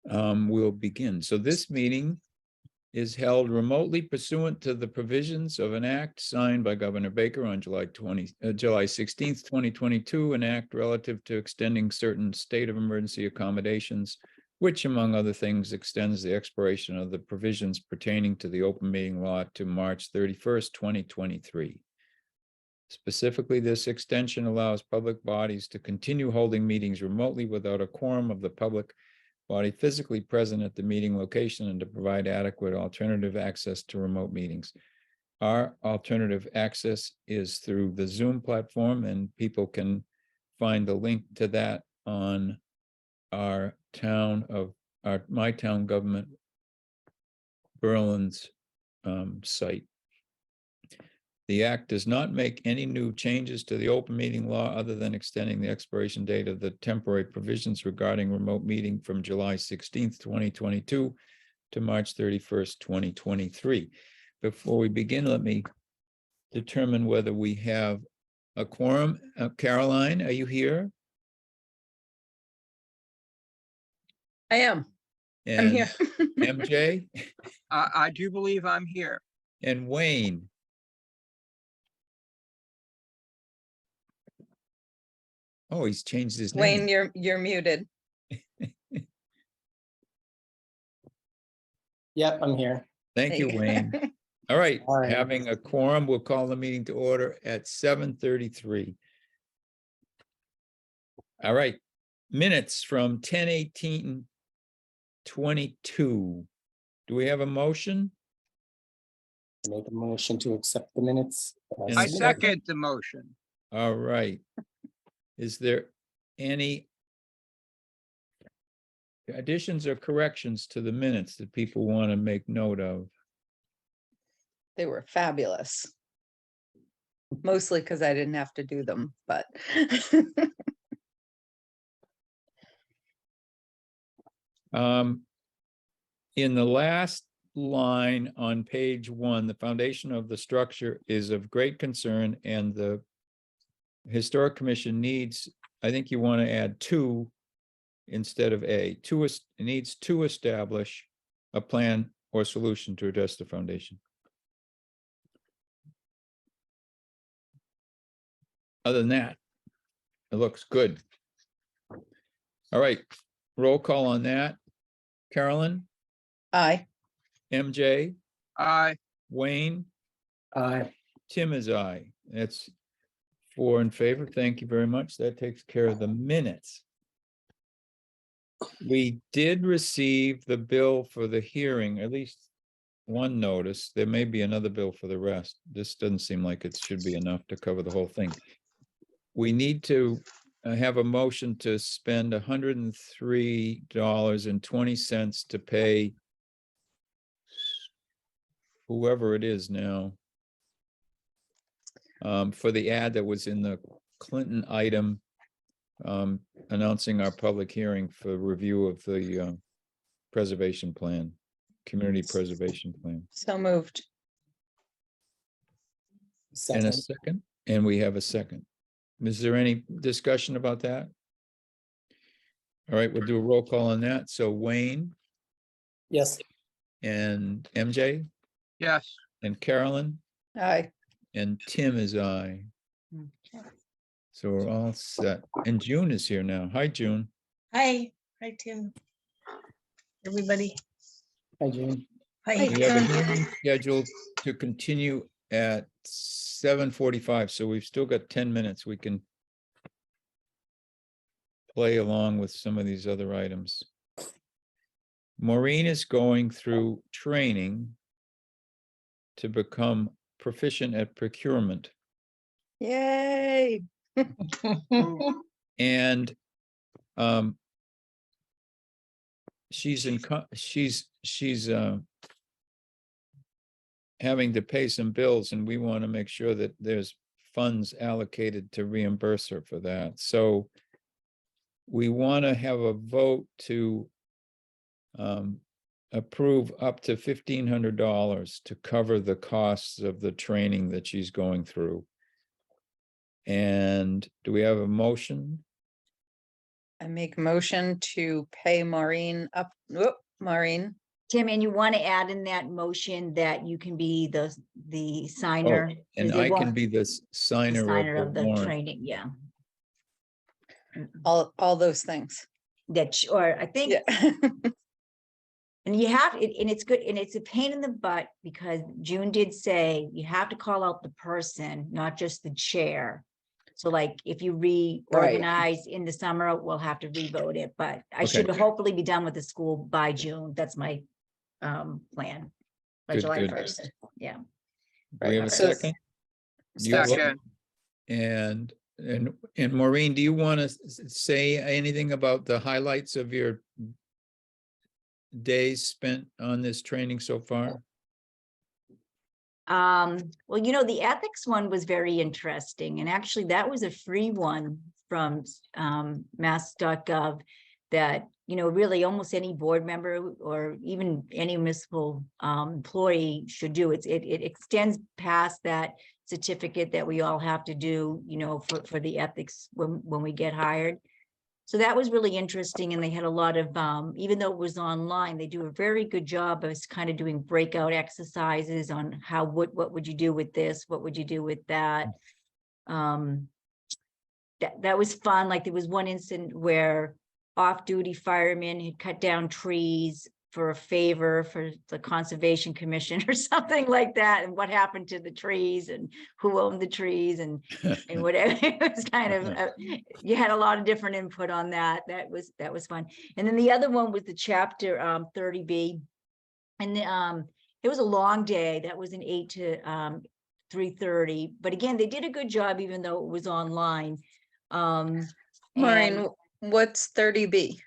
We'll begin. So this meeting is held remotely pursuant to the provisions of an act signed by Governor Baker on July 16th, 2022, an act relative to extending certain state of emergency accommodations, which among other things extends the expiration of the provisions pertaining to the open meeting law to March 31st, 2023. Specifically, this extension allows public bodies to continue holding meetings remotely without a quorum of the public body physically present at the meeting location and to provide adequate alternative access to remote meetings. Our alternative access is through the Zoom platform, and people can find the link to that on our My Town Government Berlin's site. The act does not make any new changes to the open meeting law other than extending the expiration date of the temporary provisions regarding remote meeting from July 16th, 2022 to March 31st, 2023. Before we begin, let me determine whether we have a quorum. Caroline, are you here? I am. I'm And here. MJ I do believe I'm here. and Wayne. Oh, he's changed his Wayne, name. you're muted. Yep, I'm here. Thank you, Wayne. All right, All right. having a quorum, we'll call the meeting to order at 7:33. All right, minutes from 10/18/22. Do we have a motion? Make a motion to accept the minutes. And I a second the motion. All right. Is there any additions or corrections to the minutes that people want to make note of? They were fabulous. Mostly because I didn't have to do them, but In the last line on page 1, the foundation of the structure is of great concern, and the Historic Commission needs, I think you want to add 2 instead of a. Needs to establish a plan or solution to address the foundation. Other than that, it looks good. All right, roll call on that. Carolyn, I, MJ, Aye. Wayne, Aye. Tim is aye. That's 4 in favor. Thank you very much. That takes care of the minutes. We did receive the bill for the hearing, at least one notice. There may be another bill for the rest. This doesn't seem like it should be enough to cover the whole thing. We need to have a motion to spend $103.20 to pay whoever it is now for the ad that was in the Clinton item announcing our public hearing for review of the preservation plan, community preservation plan. so moved. And a Second. second, and we have a second. Is there any discussion about that? All right, we'll do a roll call on that. So Wayne Yes. and MJ Yes. and Carolyn I, and Tim is aye. So we're all set. And June is here now. Hi, June. Hi Tim. Everybody. Hi, June. Hi. We have a hearing scheduled to continue at 7:45, so we've still got 10 minutes. We can play along with some of these other items. Maureen is going through training to become proficient at procurement. yay. And she's having to pay some bills, and we want to make sure that there's funds allocated to reimburse her for that. So we want to have a vote to approve up to $1,500 to cover the costs of the training that she's going through. And do we have a motion? I make a motion to pay Maureen up, whoop, Maureen. Tim, and you want to add in that motion that you can be the signer. Oh, 'cause and they I can won't- be the the signer signer of of the the warrant. training, yeah. All those things. Or I think, Yeah. and you have, and it's good, and it's a pain in the butt because June did say you have to call out the person, not just the chair. So like if you reorganize in the summer, we'll have to revote it, but I should Okay. hopefully be done with the school by June. That's my plan. By Good, July good. 1st, yeah. Do we have a So- second? You will? Second. And Maureen, do you want to say anything about the highlights of your days spent on this training so far? Well, the ethics one was very interesting, and actually that was a free one from mass.gov that, really almost any board member or even any municipal employee should do. It extends past that certificate that we all have to do, for the ethics when we get hired. So that was really interesting, and they had a lot of, even though it was online, they do a very good job of kind of doing breakout exercises on what would you do with this? What would you do with that? That was fun. Like there was one incident where off-duty firemen had cut down trees for a favor for the Conservation Commission or something like that. And what happened to the trees and who owned the trees and whatever. It was kind of, you had a lot of different input on that. That was fun. And then the other one was the chapter 30B. And it was a long day. That was an 8 to 3:30. But again, they did a good job, even though it was online. Maureen, And what's 30B?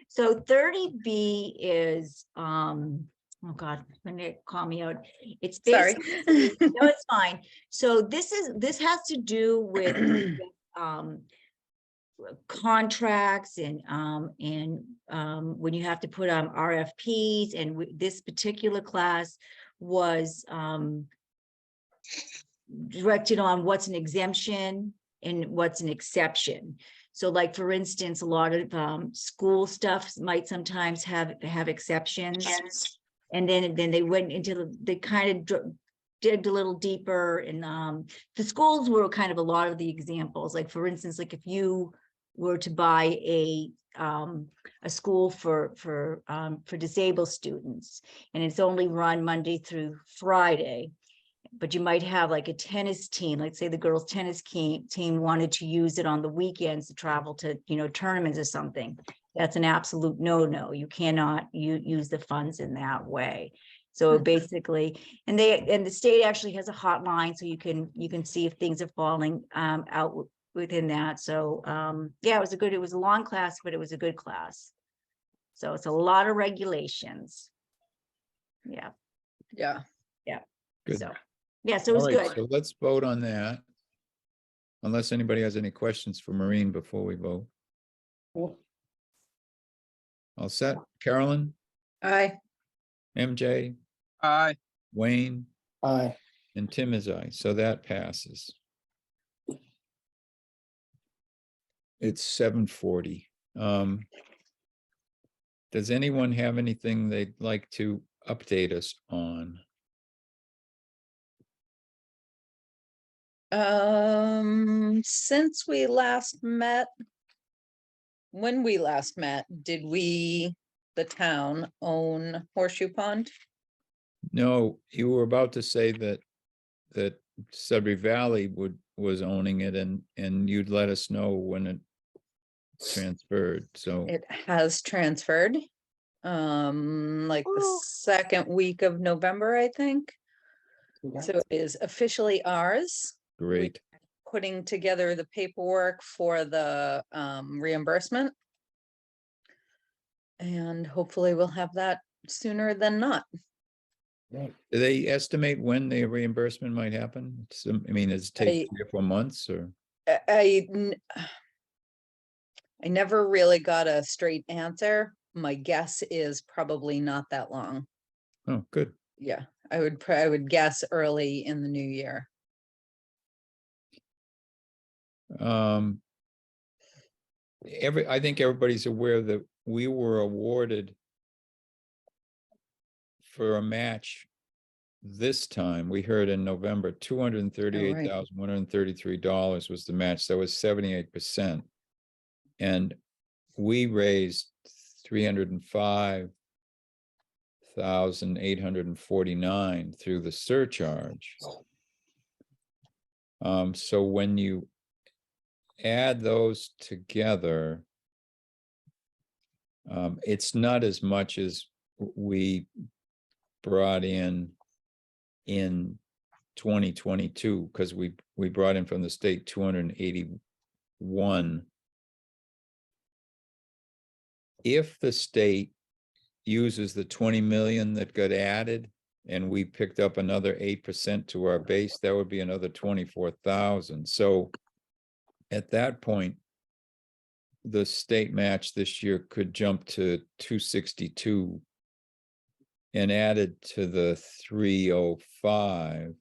so 30B is, oh God, when they call me out, it's Sorry. basically, no, it's fine. So this has to do with contracts and when you have to put on RFPs, and this particular class was directed on what's an exemption and what's an exception. So like, for instance, a lot of school stuff might sometimes have exceptions. And then they went into they kind of digged a little deeper, and the schools were kind of a lot of the examples. Like, for instance, like if you were to buy a school for disabled students, and it's only run Monday through Friday, but you might have like a tennis team, like say the girls tennis team wanted to use it on the weekends to travel to, tournaments or something. That's an absolute no. You cannot use the funds in that way. So basically, and the state actually has a hotline, so you can see if things are falling out within that. So yeah, it was a long class, but it was a good class. So it's a lot of regulations. Yeah. Yeah. Good. So yeah, so it was All right, good. so let's vote on that. Unless anybody has any questions for Maureen before we vote. Cool. All set? Carolyn, Aye. MJ, Aye. Wayne, Aye. and Tim is aye, so that passes. It's 7:40. Does anyone have anything they'd like to update us on? Since we last met, when we last met, did the town own Horseshoe Pond? No, you were about to say that Sudbury Valley was owning it, and you'd let us know when it transferred, so. It has transferred, like the Ooh. second week of November, I think. Congrats. So it is officially ours. Great. Putting together the paperwork for the reimbursement. And hopefully we'll have that sooner than not. Great. Do they estimate when the reimbursement might happen? I mean, does it take 3 or 4 months or? I never really got a straight answer. My guess is probably not that long. Oh, good. Yeah, I would guess early in the new year. I think everybody's aware that we were awarded for a match this time. We heard in November, $238,133 was the match. That was 78%. And we raised 305,849 through the surcharge. So when you add those together, it's not as much as we brought in 2022, because we brought in from the state 281. If the state uses the 20 million that got added and we picked up another 8% to our base, that would be another 24,000. So at that point, the state match this year could jump to 262 and added to the 305.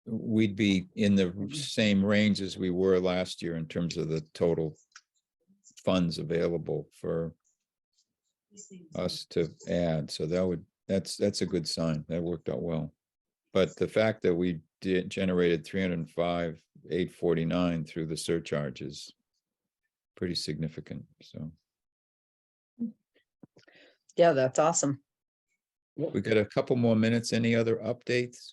We'd be in the same range as we were last year in terms of the total funds available for us to add. So that's a good sign. That worked out well. But the fact that we generated 305,849 through the surcharge is pretty significant. So Yeah, that's awesome. we got a couple more minutes. Any other updates?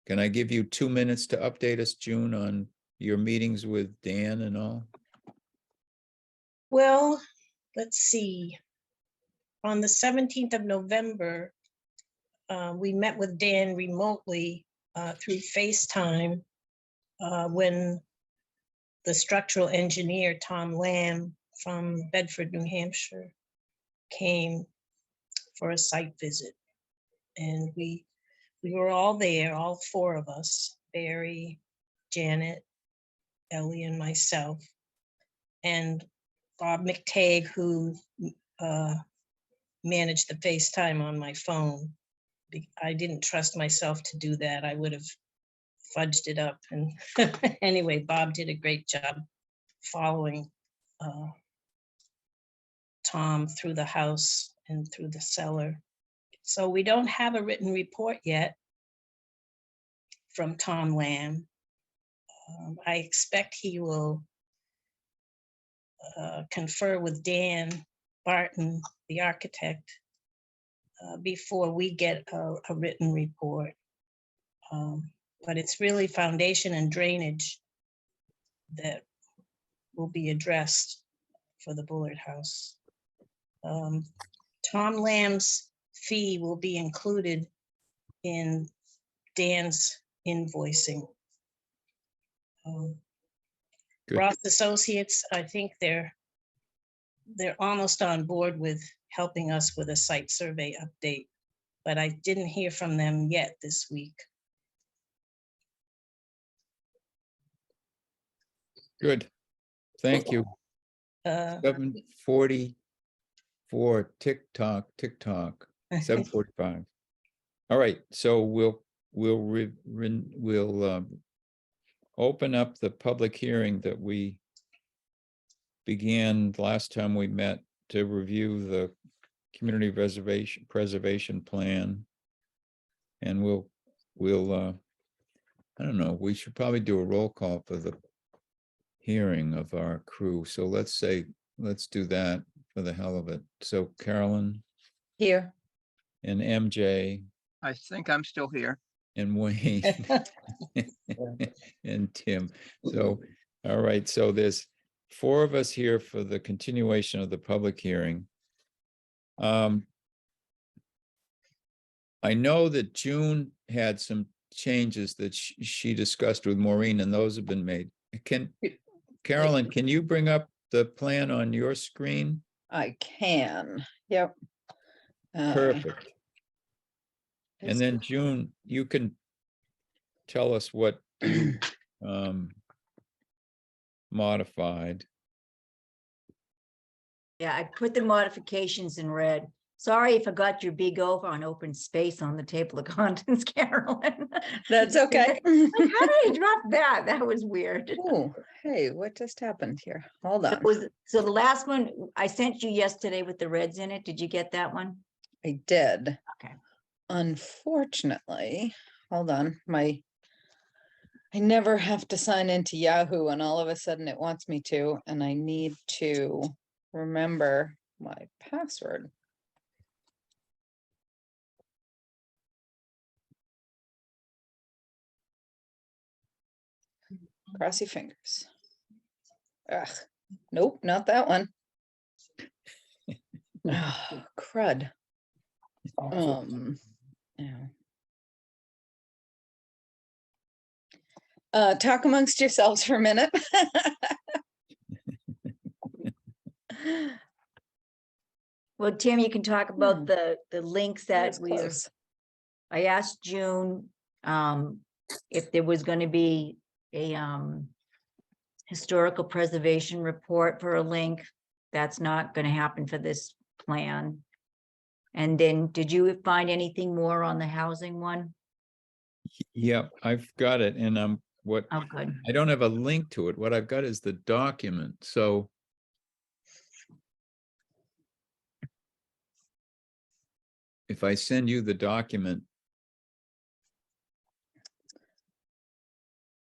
Can I give you 2 minutes to update us, June, on your meetings with Dan and all? Well, let's see. On the 17th of November, we met with Dan remotely through FaceTime when the structural engineer, Tom Lamb from Bedford, New Hampshire, came for a site visit. And we were all there, all four of us, Barry, Janet, Ellie, and myself. And Bob McTagg, who managed the FaceTime on my phone. I didn't trust myself to do that. I would have fudged it up. And anyway, Bob did a great job following Tom through the house and through the cellar. So we don't have a written report yet from Tom Lamb. I expect he will confer with Dan Barton, the architect, before we get a written report. But it's really foundation and drainage that will be addressed for the Bullard House. Tom Lamb's fee will be included in Dan's invoicing. Good. Ross Associates, I think they're almost on board with helping us with a site survey update, but I didn't hear from them yet this week. Good. Thank you. 7:44, tick-tock, 7:45. All right, so we'll open up the public hearing that we began last time we met to review the community preservation plan. And we'll I don't know, we should probably do a roll call for the hearing of our crew. So let's do that for the hell of it. So Carolyn Here. and MJ I think I'm still here. and Wayne and Tim. So, all right, so there's 4 of us here for the continuation of the public hearing. I know that June had some changes that she discussed with Maureen, and those have been made. Carolyn, can you bring up the plan on your screen? I can, yep. Perfect. And then June, you can tell us what you modified. Yeah, I put the modifications in red. Sorry, I forgot your big over on open space on the table of contents, Carolyn. That's okay. How did I drop that? That was weird. Oh, hey, what just happened here? Hold So on. so the last one I sent you yesterday with the reds in it. Did you get that one? I did. Okay. Unfortunately, hold on, I never have to sign into Yahoo and all of a sudden it wants me to, and I need to remember my password. Cross your fingers. Ugh, nope, not that one. Ah, crud. Yeah. Talk amongst yourselves for a minute. Well, Tim, you can talk about the links that was we are. close. I asked June if there was going to be a historical preservation report for a link. That's not going to happen for this plan. And then did you find anything more on the housing one? Yep, I've got it. And what, Oh, good. I don't have a link to it. What I've got is the document. So if I send you the document,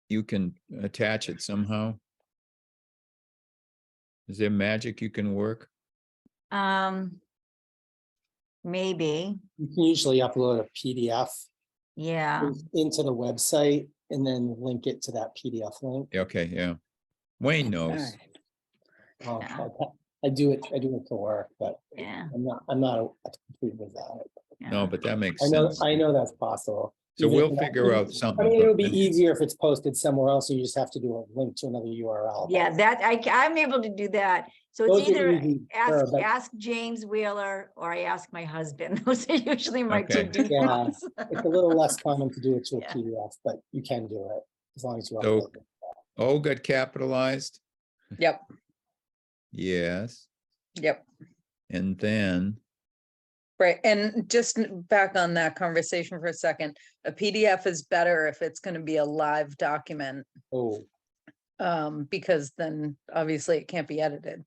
you can attach it somehow. Is there magic you can work? Maybe, You can usually upload a PDF yeah. into the website and then link it to that PDF link. Okay, yeah. Wayne All knows. right. Oh, Yeah. I do it to work, but Yeah. I'm not a complete wizard. No, Yeah. but that makes I know, sense. that's possible. So Either we'll that- figure out I something. mean, it would be but then- easier if it's posted somewhere else, so you just have to do a link to another URL. but Yeah, that I'm able to do do that. So Those it's are either easy, sure, but- ask James Wheeler or I ask my husband. Those are usually my two Okay. Yeah. defaults. It's a little less common to do it to a Yeah. PDF, but you can do it as long as you So- upload it. O got capitalized? Yep, Yes. yep. And then, Right, and just back on that conversation for a second, a PDF is better if it's gonna be a live document. Oh, Because then obviously it can't be edited.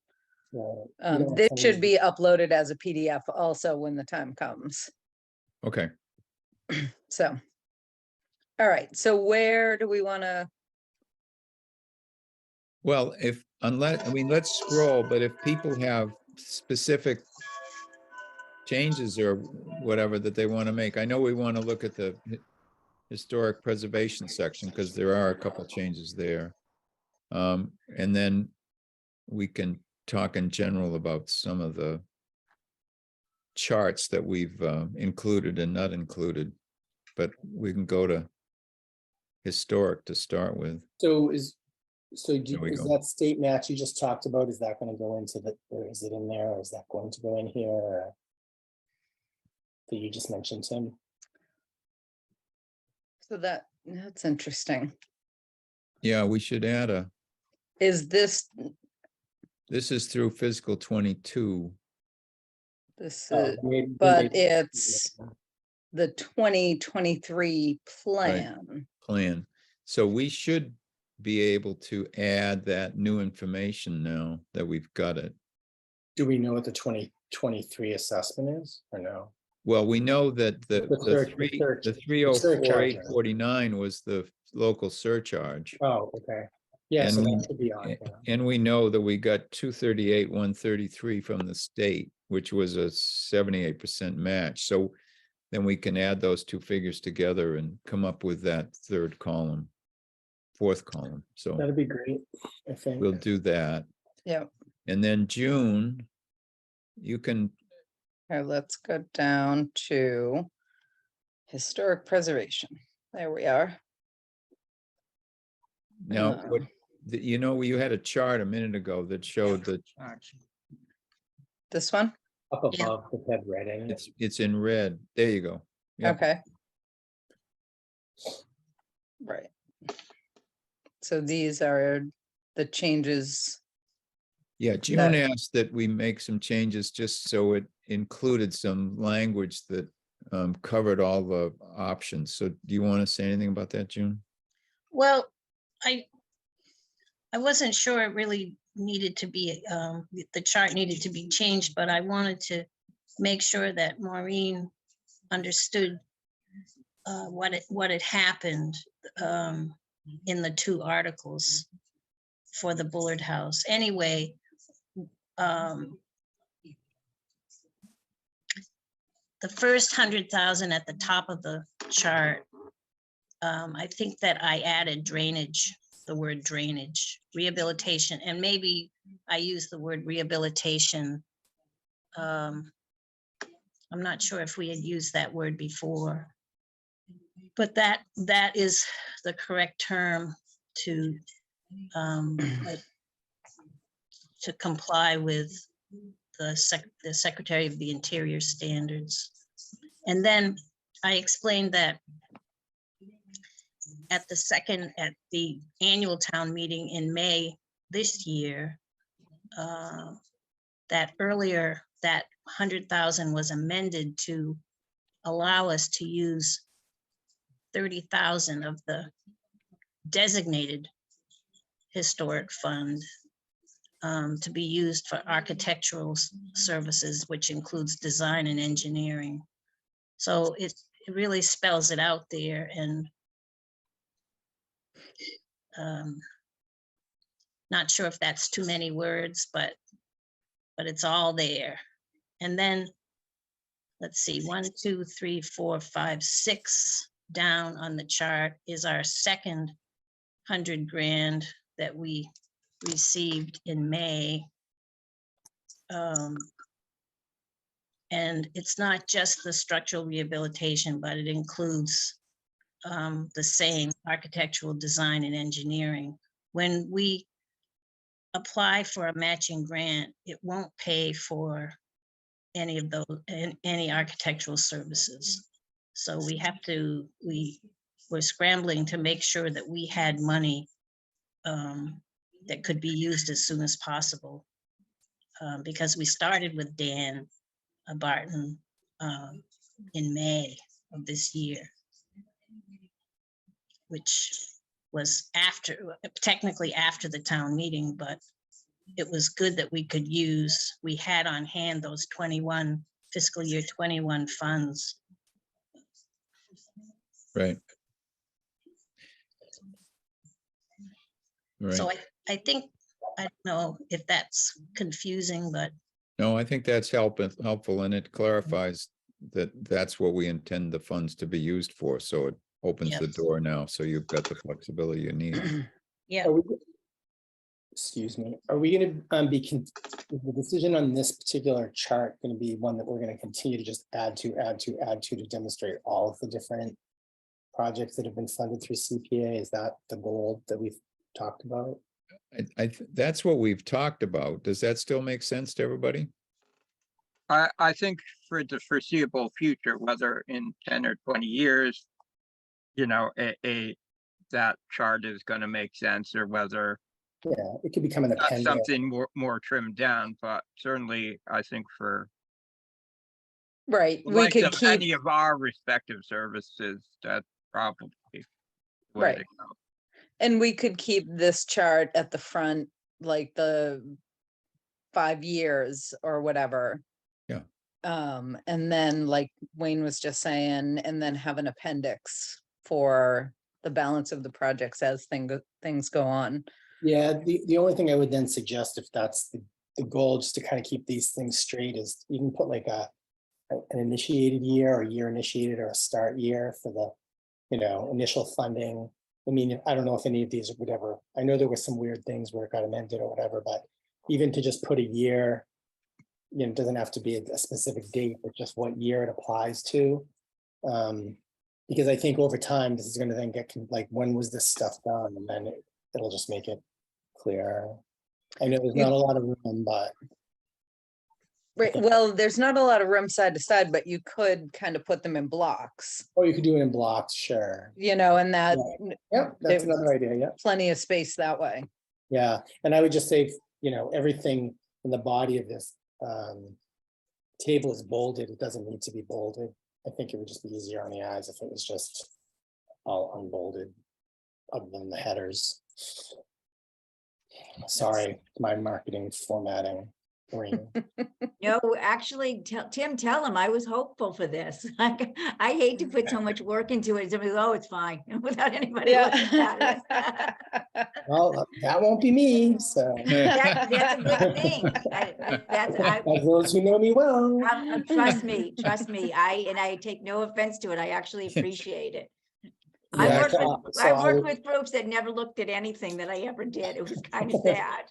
right. You don't want This somebody- should be uploaded as a PDF also when the time comes, okay, so. All right, so where do we wanna, well, let's scroll, but if people have specific changes or whatever that they want to make, I know we want to look at the historic preservation section because there are a couple changes there. And then we can talk in general about some of the charts that we've included and not included, but we can go to historic to start with. So There we is go. that state match you just talked about, is that gonna go into or is it in there, or is that going to go in here? Or that you just mentioned, Tim? so that's interesting. Yeah, we should add Is this, this is through fiscal 22. this, Oh, maybe but they- it's the 2023 plan. Plan. So we should be able to add that new information now that we've got it. Do we know what the 2023 assessment is, or no? Well, we know that the surcharge. 304,849 was the local surcharge. Oh, okay. Yeah, so And that we- should be on. a- yeah. And we know that we got 238,133 from the state, which was a 78% match. So then we can add those two figures together and come up with that fourth column. So That'd be great, I think. we'll do that. Yep, And then June, you can, here, let's go down to historic preservation. There we are. now, what, Uh, you had a chart a minute ago that showed that This one? Up above the head reading. it's in red. There you go. Yep. Okay. Right. So these are the changes. Yeah, June that- asked that we make some changes just so it included some language that covered all the options. So do you want to say anything about that, June? Well, I wasn't sure it really needed to be, the chart needed to be changed, but I wanted to make sure that Maureen understood what had happened in the two articles for the Bullard House. Anyway, the first 100,000 at the top of the chart, I think that I added drainage, the word drainage, rehabilitation, and maybe I used the word rehabilitation. I'm not sure if we had used that word before, but that is the correct term to comply with the Secretary of the Interior standards. And then I explained that at the annual town meeting in May this year, that earlier, that 100,000 was amended to allow us to use 30,000 of the designated historic fund to be used for architectural services, which includes design and engineering. So it really spells it out there, and not sure if that's too many words, but it's all there. And then let's see, 1, 2, 3, 4, 5, 6 down on the chart is our second 100 grand that we received in May. And it's not just the structural rehabilitation, but it includes the same architectural design and engineering. When we apply for a matching grant, it won't pay for any of those, any architectural services. So we have to, we're scrambling to make sure that we had money that could be used as soon as possible. Because we started with Dan Barton in May of this year, which was technically after the town meeting, but it was good that we could use, we had on hand those fiscal year 21 funds. Right. Right. So I think, I don't know if that's confusing, but No, I think that's helpful, and it clarifies that that's what we intend the funds to be used for. So it opens the Yes. door now, so you've got the flexibility you need. yeah, Are we, excuse me, are we gonna is the decision on this particular chart gonna be one that we're gonna continue to just add to demonstrate all of the different projects that have been funded through CPA? Is that the goal that we've talked about? That's what we've talked about. Does that still make sense to everybody? I think for the foreseeable future, whether in 10 or 20 years, you know, that chart is going to make sense, or whether Yeah, it could become an that's appendix. something more trimmed down, but certainly I think for Right, the we length could of keep, any of our respective services, that's probably the way Right. to go. and we could keep this chart at the front, like the 5 years or whatever. Yeah. And then like Wayne was just saying, and then have an appendix for the balance of the projects as things go on. Yeah, the only thing I would then suggest, if that's the goal, just to kind of keep these things straight, is you can put like an initiated year, or a year initiated, or a start year for the, initial funding. I mean, I don't know if any of these would ever, I know there were some weird things where it got amended or whatever, but even to just put a year, it doesn't have to be a specific date, but just what year it applies to. Because I think over time, this is going to then get like, when was this stuff done? And then it'll just make it clear. I know there's not a lot of room, but Right, well, there's not a lot of room side to side, but you could kind of put them in blocks, or you could do it in blocks, sure. and that Yeah, that's They- another idea, yeah. plenty of space that way. Yeah, and I would just say, everything in the body of this table is bolded, it doesn't need to be bolded. I think it would just be easier on the eyes if it was just all unbolded, other than the headers. Sorry, my marketing formatting brain. No, actually, Tim, tell him I was hopeful for this. I hate to put so much work into it. Somebody goes, oh, it's fine, without anybody looking at it. Well, that won't be me, so. That's a good thing. As those who know me well. Trust me, I take no offense to it. I actually appreciate it. Yeah, I worked with groups that never looked at anything that I ever did. It was kind of sad.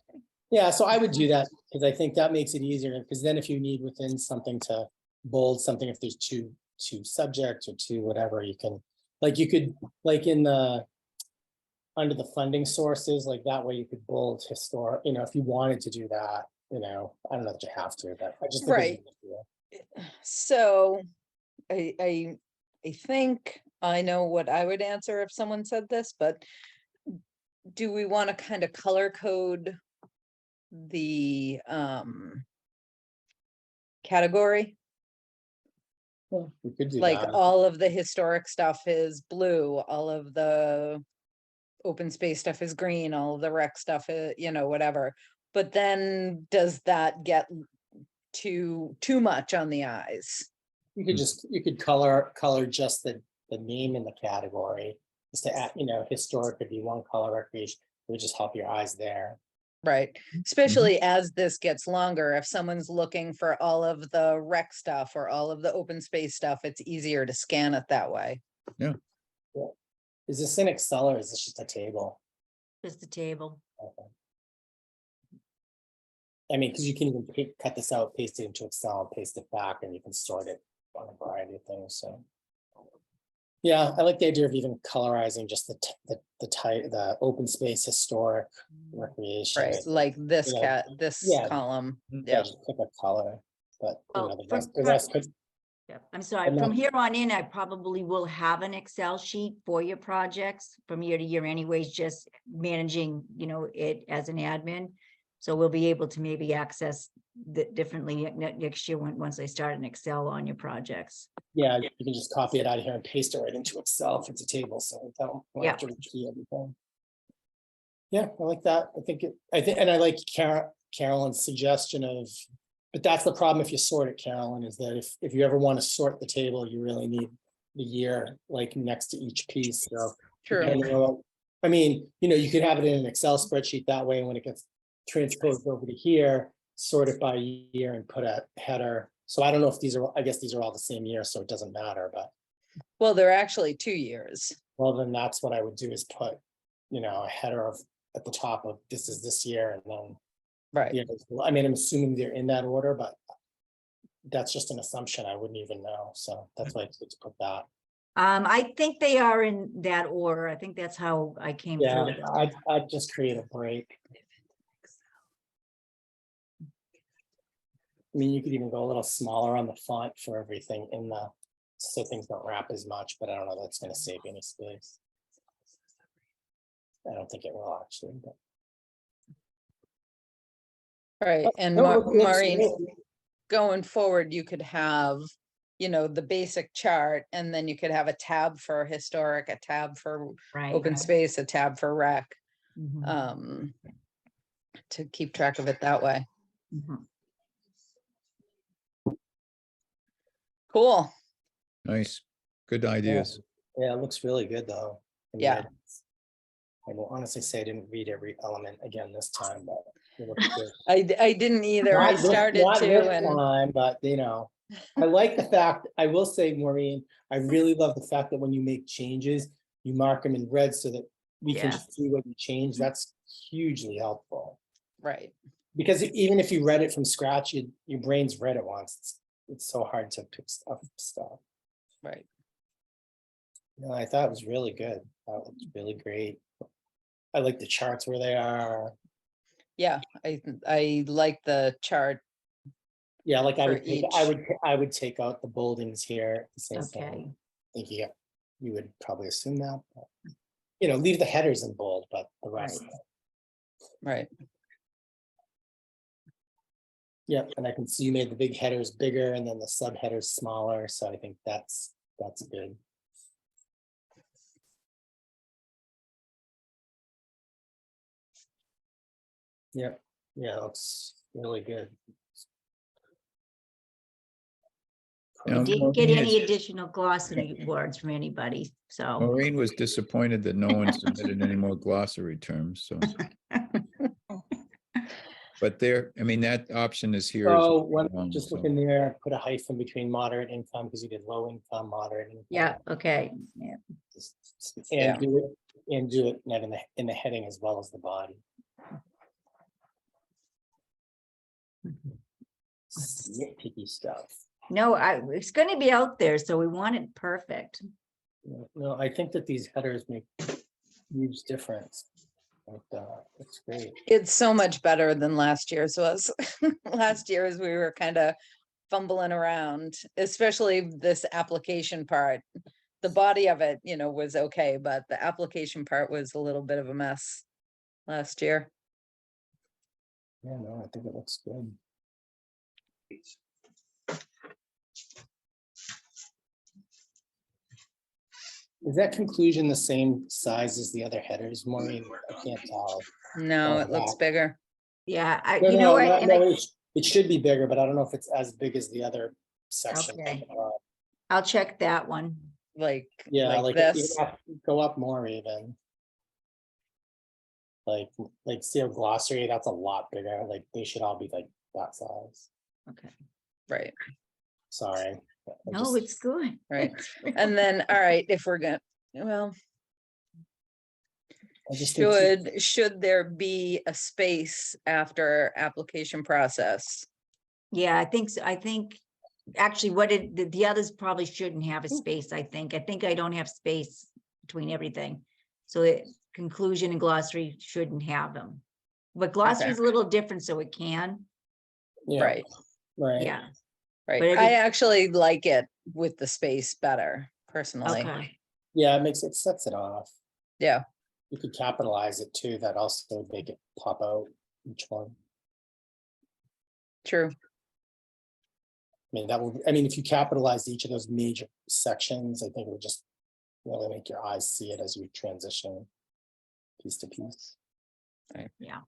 Yeah, so I would do that because I think that makes it easier, because then if you need within something to bold something, if there's two subjects or two whatever, you can, like you could, like in the under the funding sources, like that way you could bold historic, if you wanted to do that, I don't know that you have to, but I just think it's Right. easier. So I think I know what I would answer if someone said this, but do we want to kind of color code the category? Yeah, we could do Like that. all of the historic stuff is blue, all of the open space stuff is green, all of the rec stuff is, whatever. But then does that get too much on the eyes? You could color just the name in the category, just to add, historic could be one color, recreation, it would just help your eyes there. Right, especially as this gets longer, if someone's looking for all of the rec stuff or all of the open space stuff, it's easier to scan it that way. Is this in Excel or is this just a table? Just the table. Okay. I mean, because you can even cut this out, paste it into Excel, and paste it back, and you can sort it on a variety of things, so. Yeah, I like the idea of even colorizing just the open space, historic, recreation. Right, like this Yeah. this Yeah. column, Yeah, yeah, just pick a color, but Well, the rest could, Yeah, I'm sorry, And from that's- here on in, I probably will have an Excel sheet for your projects from year to year anyways, just managing, it as an admin. So we'll be able to maybe access differently next year once I start an Excel on your projects. yeah, you can just copy it out of here and paste it right into Excel if it's a table, so we don't Yeah. have to rekey everything. Yeah, I like that. And I like Carolyn's suggestion of, but that's the problem if you sort it, Carolyn, is that if you ever want to sort the table, you really need the year like next to each piece, so. true, depending on- I mean, you could have it in an Excel spreadsheet that way, when it gets transposed over to here, sort it by year and put a header. So I don't know if I guess these are all the same year, so it doesn't matter, but well, they're actually 2 years, well, then that's what I would do is put, a header at the top of this is this year, and then. right, Yeah, I mean, I'm assuming they're in that order, but that's just an assumption. I wouldn't even know. So that's why it's good to put that. I think they are in that order. I think that's how I came Yeah, through them. I'd just create a break. I mean, you could even go a little smaller on the font for everything so things don't wrap as much, but I don't know, that's gonna save any space. I don't think it will actually, but. right, and No, it looks Maureen, great. going forward, you could have, the basic chart, and then you could have a tab for historic, a tab for Right. open space, a tab for rec, Mhm, to keep track of it that way. mhm. Cool, Nice, good ideas. Yeah, it looks really good though. I mean, Yeah. I will honestly say I didn't read every element again this time, but it looks good. I didn't either, I Not this- started not to, this and time, but I like the fact, I will say, Maureen, I really love the fact that when you make changes, you mark them in red so that we can just see what you changed. That's hugely helpful. right, Because even if you read it from scratch, your brain's read it once. It's so hard to pick stuff. right, No, I thought it was really good. That was really great. I like the charts where they are. yeah, I like the chart, Yeah, like For I would take out the boldings here. The same Okay. thing. I think you would probably assume that. But, leave the headers in bold, but the rest. Right. right. Yep, and I can see you made the big headers bigger and then the subheaders smaller, so I think that's good. Yep, yeah, looks really good. Now, Didn't get Maureen any is- additional glossary words from anybody, so. Maureen was disappointed that no one submitted any more glossary terms, so. But there, I mean, that option is here. as So well, what, just so. look in there, put a hyphen between moderate income, because you did low income, moderate income. Yeah, okay, yeah. Yeah. And do it Ned, in the heading as well as the body. Nitpicky stuff. No, it's gonna be out there, so we want it perfect. No, I think that these headers make huge difference. It's great. It's so much better than last year's was. Last year's, we were kind of fumbling around, especially this application part. The body of it, was okay, but the application part was a little bit of a mess last year. Yeah, no, I think it looks good. Is that conclusion the same size as the other headers, Maureen? I can't tell. No, Oh, it looks wow. bigger. Yeah, No, you know no, what? no, and no, it should be bigger, but I don't know if it's as big as the other section. Okay. I'll check that one. Like, Yeah, like like this. go up more even. Like see a glossary, that's a lot bigger. Like they should all be like that size. Okay. Right, Sorry. I No, just- it's good. right. And then, all right, if we're gonna, well, I just think should there be a space after application process? Yeah, I think so. I think actually the others probably shouldn't have a space, I think. I think I don't have space between everything. So the conclusion and glossary shouldn't have them. But glossary is a little different, so it can, yeah, Right, right. yeah, right. But I every- actually like it with the space better personally. okay. Yeah, it sets it off. Yeah, You could capitalize it too. That also would make it pop out each one. true. I mean, if you capitalize each of those major sections, I think it would just really make your eyes see it as you transition piece to piece. Yeah.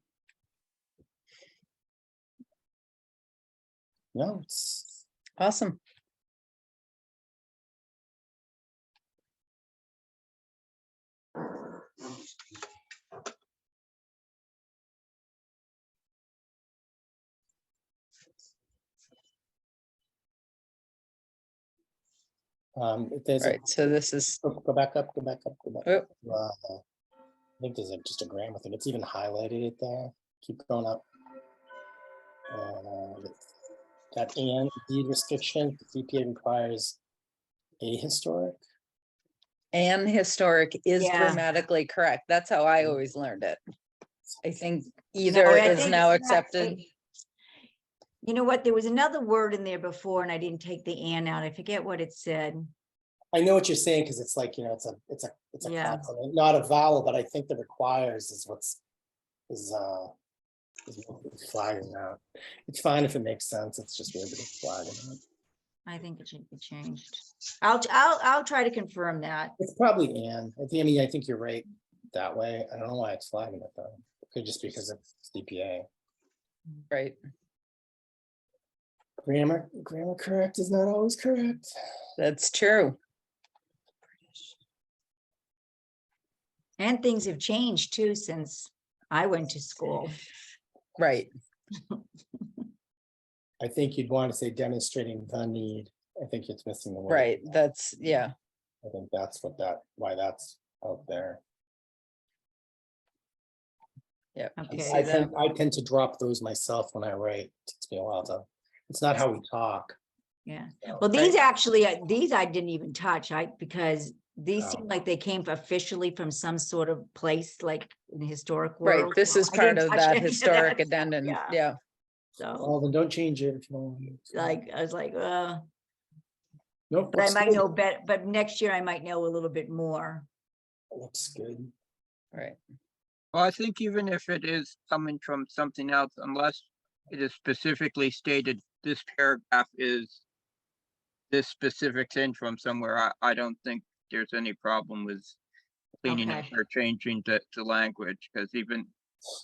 No, it's Awesome. if there's a Right, so this is, go back up, go back up, go back. oh, up. I think there's just a grammar thing. It's even highlighted it there. Keep going up. That and deed restriction, the CPA requires a historic. and historic is Yeah. grammatically correct. That's how I always learned it. I think either No, I is think now it's not- accepted. You know what? There was another word in there before and I didn't take the "and" out. I forget what it said. I know what you're saying, because it's like, it's a Yeah. consonant, not a vowel, but I think the requires is what's flagging that. It's fine if it makes sense. It's just weird that it's flagging that. I think it should be changed. I'll try to confirm that. It's probably and. I mean, I think you're right that way. I don't know why it's flagging it though. It could just because it's CPA. Right, Grammar correct is not always correct. that's true. And things have changed too since I went to school. Right, I think you'd want to say demonstrating the need. I think it's missing the word. right. That's, yeah, I think that's why that's out there. yeah. Okay. I tend to drop those myself when I write. It takes me a while to, it's not how we talk. Yeah. So, Well, these actually, these I didn't even touch, because these Oh. seem like they came officially from some sort of place like in the historic Right, world. this so is I part didn't of touch that any of historic addendum, Yeah. yeah. So Well, then don't change it if you don't want to. like, I was like, Nope. but I looks might good. know better, but next year I might know a little bit more. Looks good. Right, Well, I think even if it is coming from something else, unless it is specifically stated this paragraph is this specific thing from somewhere, I don't think there's any problem with cleaning up Okay. or changing the language, because even,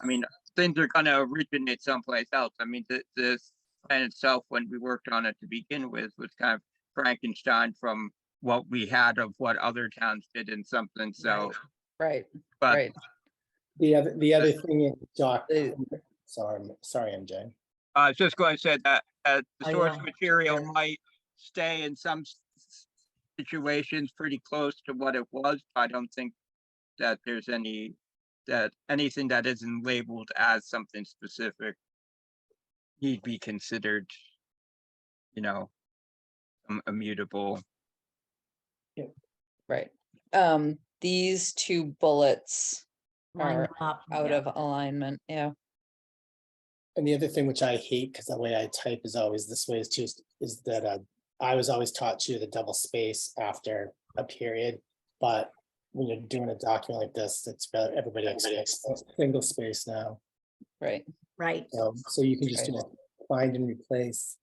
I mean, things are gonna originate someplace else. I mean, this plan itself, when we worked on it to begin with, was kind of Frankenstein from what we had of what other towns did in something, so, Right, but right. The other thing in doc, The- sorry, MJ. I was just going to say that the Oh, source yeah. material might stay in some situations pretty close to what it was. I don't think that there's anything that isn't labeled as something specific need be considered, you know, immutable. Right. These two bullets Line are up, out yeah. of alignment, yeah. And the other thing which I hate, because the way I type is always this way, is that I was always taught to the double space after a period. But when you're doing a document like this, it's everybody expects a single space now. Right. Right. So you can just do a find and replace.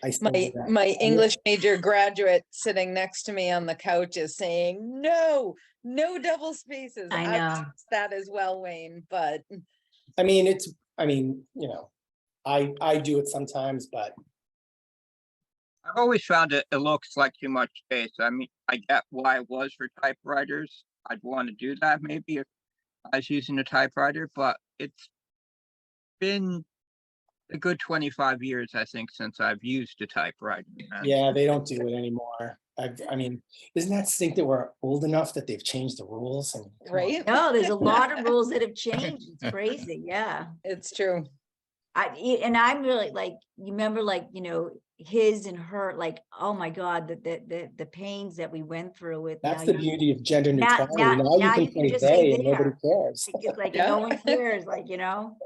I still do that. My English major graduate sitting next to me on the couch is saying, no double spaces. I I've know. asked that as well, Wayne, but I mean, you know, I do it sometimes, but I've always found it looks like too much space. I mean, I get why it was for typewriters. I'd want to do that maybe if I was using a typewriter, but it's been a good 25 years, I think, since I've used a typewriter. and yeah, they don't do it anymore. I mean, doesn't that stink that we're old enough that they've changed the rules? And come on. right, No, there's a lot of rules that have changed. It's crazy, yeah. it's true. And I'm really like, you remember, like, you know, his and her, like, oh my God, the pains that we went through with. That's now the you- beauty of gender Now- neutrality. now- Now now you you can can say just say they and nobody there. cares. It's like, Yeah. no one cares, like, you know,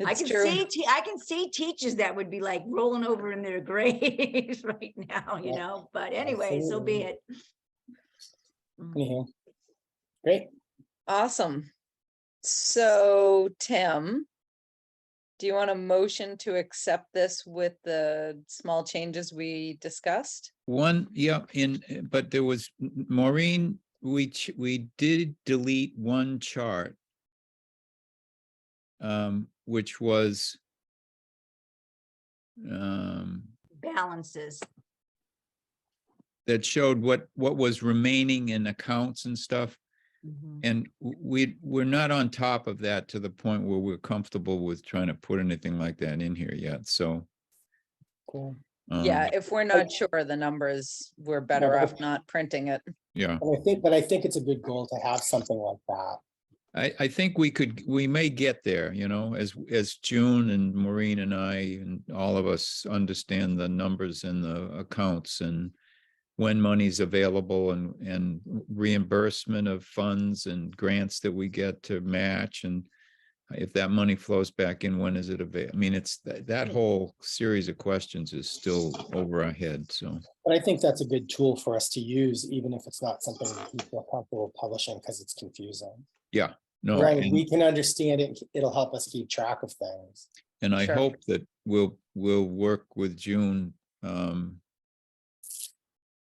I It's can true. I can see teachers that would be like rolling over in their graves right now, you Yeah. know, but anyway, so be it. Anyhow, great. Awesome. So Tim, do you want a motion to accept this with the small changes we discussed? One, yeah, but there was, Maureen, we did delete one chart. Which was. Balances. That showed what was remaining in accounts and stuff. Mhm. And we're not on top of that to the point where we're comfortable with trying to put anything like that in here yet, so. Cool. Yeah, if we're not sure the numbers, we're better but off not printing it. Yeah, But I think it's a good goal to have something like that. I think we may get there, you know, as June and Maureen and I and all of us understand the numbers and the accounts and when money's available and reimbursement of funds and grants that we get to match, and if that money flows back in, when is it available? I mean, it's that whole series of questions is still over our head, so. But I think that's a good tool for us to use, even if it's not something we feel comfortable publishing because it's confusing. Yeah, no, As long as and, we can understand it, it'll help us keep track of things. and I Sure. hope that we'll work with June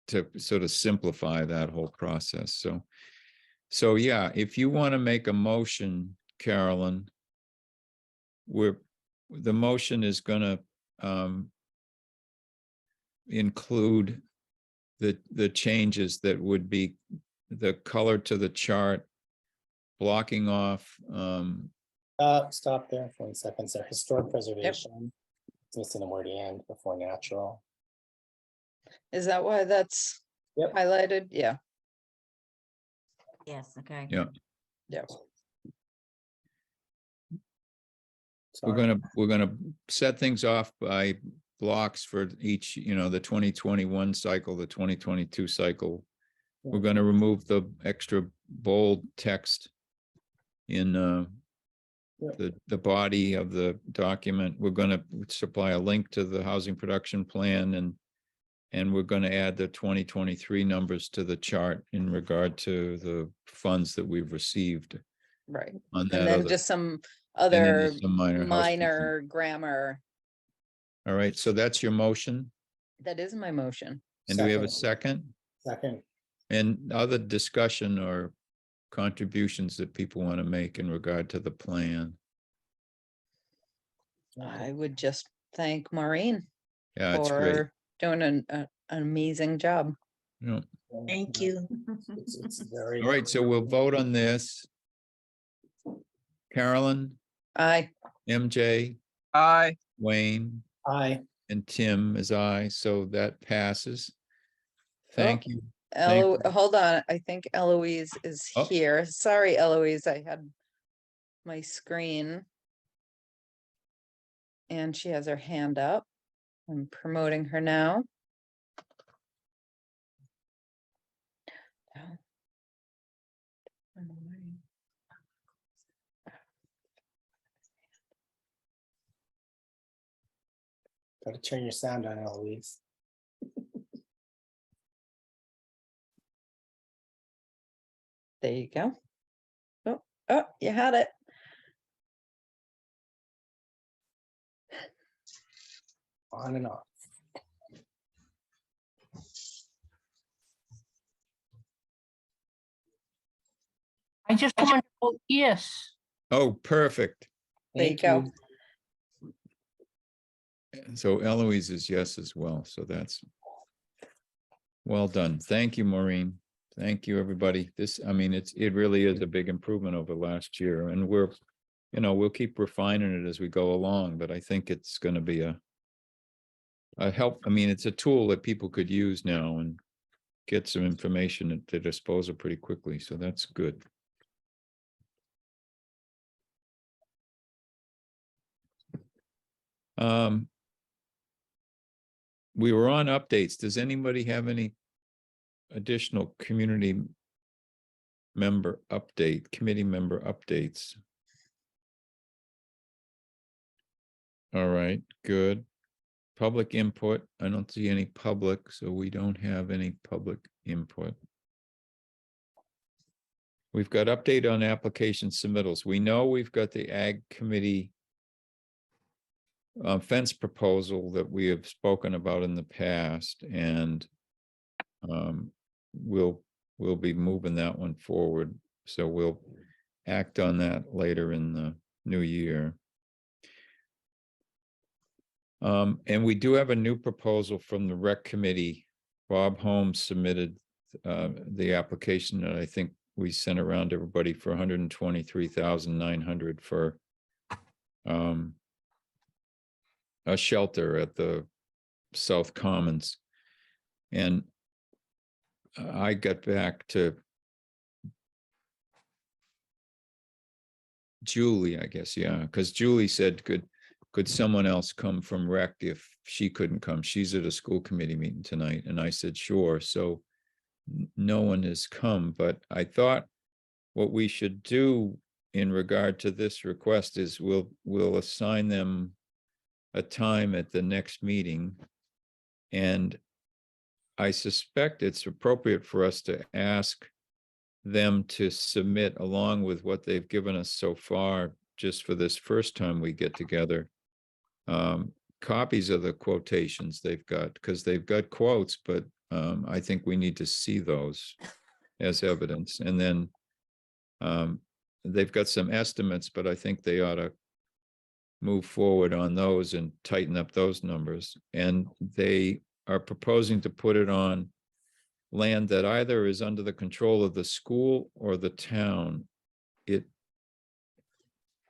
to sort of simplify that whole process. So yeah, if you want to make a motion, Carolyn, the motion is gonna include the changes that would be the color to the chart, blocking off, Stop there for 1 second. So historic preservation. It's missing the word and before natural. Is that why that's Yep. highlighted? Yeah, Yes, okay. yeah. yeah. Sorry. We're gonna set things off by blocks for each, you know, the 2021 cycle, the 2022 cycle. We're gonna remove the extra bold text in the body of the document. We're gonna supply a link to the housing production plan, and we're gonna add the 2023 numbers to the chart in regard to the funds that we've received Right. on And that then other. just some And then other there's some minor housekeeping. minor grammar. All right, so that's your motion. That is my motion. And do we have a second? Second, And other discussion or contributions that people want to make in regard to the plan? I would just thank Maureen Yeah, it's great. for doing an amazing job. You know, Thank you. It's very. all right, so we'll vote on this. Carolyn, I, MJ, Aye. Wayne, Aye. and Tim is I, so that passes. Thank you. Hold on, I think Eloise is Oh. here. Sorry, Eloise, I had my screen. And she has her hand up. I'm promoting her now. Got to turn your sound on, Eloise. There you go. Oh, you had it. On and off. I just want to vote yes. Oh, perfect. There you Thank go. So Eloise is yes as well, so that's well done. Thank you, Maureen. Thank you, everybody. This, I mean, it really is a big improvement over last year, and we'll keep refining it as we go along, but I think it's gonna be a help. I mean, it's a tool that people could use now and get some information at their disposal pretty quickly, so that's good. We were on updates. Does anybody have any additional community member committee member updates? All right, good. Public input. I don't see any public, so we don't have any public input. We've got update on application submittals. We know we've got the Ag Committee fence proposal that we have spoken about in the past, and we'll be moving that one forward. So we'll act on that later in the new year. And we do have a new proposal from the Rec Committee. Bob Holmes submitted the application that I think we sent around to everybody for $123,900 for a shelter at the South Commons. And I got back to Julie, I guess, yeah, because Julie said, could someone else come from Rec if she couldn't come? She's at a school committee meeting tonight. And I said, sure. So no one has come, but I thought what we should do in regard to this request is we'll assign them a time at the next meeting. And I suspect it's appropriate for us to ask them to submit, along with what they've given us so far, just for this first time we get together, copies of the quotations they've got, because they've got quotes, but I think we need to see those as evidence. And then they've got some estimates, but I think they ought to move forward on those and tighten up those numbers. And they are proposing to put it on land that either is under the control of the school or the town.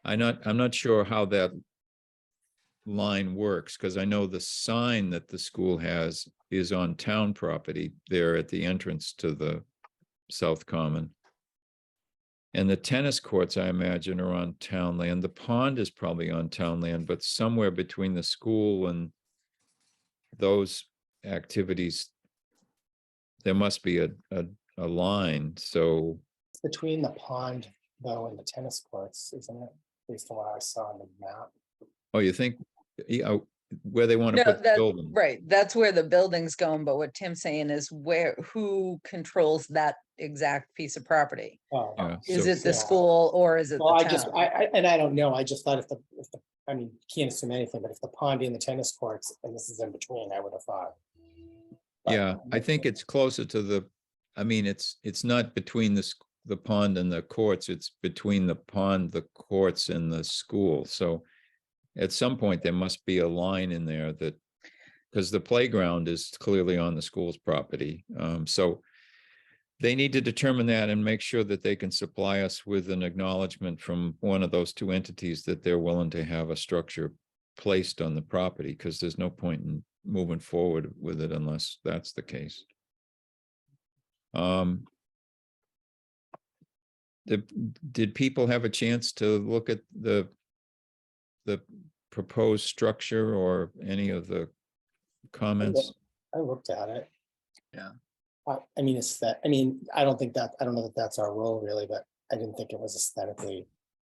I'm not sure how that line works, because I know the sign that the school has is on town property there at the entrance to the South Common. And the tennis courts, I imagine, are on town land. The pond is probably on town land, but somewhere between the school and those activities, there must be a line. So It's between the pond, though, and the tennis courts, isn't it? Based on what I saw on the map. oh, you think, where they want to No, put the that, building? right, that's where the building's going, but what Tim's saying is who controls that exact piece of property? Oh, Yeah, Is so- it the Yeah. school or is it Well, the I just, town? and I don't know, I just thought if the, I mean, can't assume anything, but if the pond and the tennis courts, and this is in between, I would have thought. But- Yeah, I think it's closer to the, I mean, it's not between the pond and the courts, it's between the pond, the courts and the school. So at some point, there must be a line in there that, because the playground is clearly on the school's property. So they need to determine that and make sure that they can supply us with an acknowledgement from one of those two entities that they're willing to have a structure placed on the property, because there's no point in moving forward with it unless that's the case. Did people have a chance to look at the proposed structure or any of the comments? I looked at it. Yeah. I mean, it's that, I mean, I don't know that that's our role really, but I didn't think it was aesthetically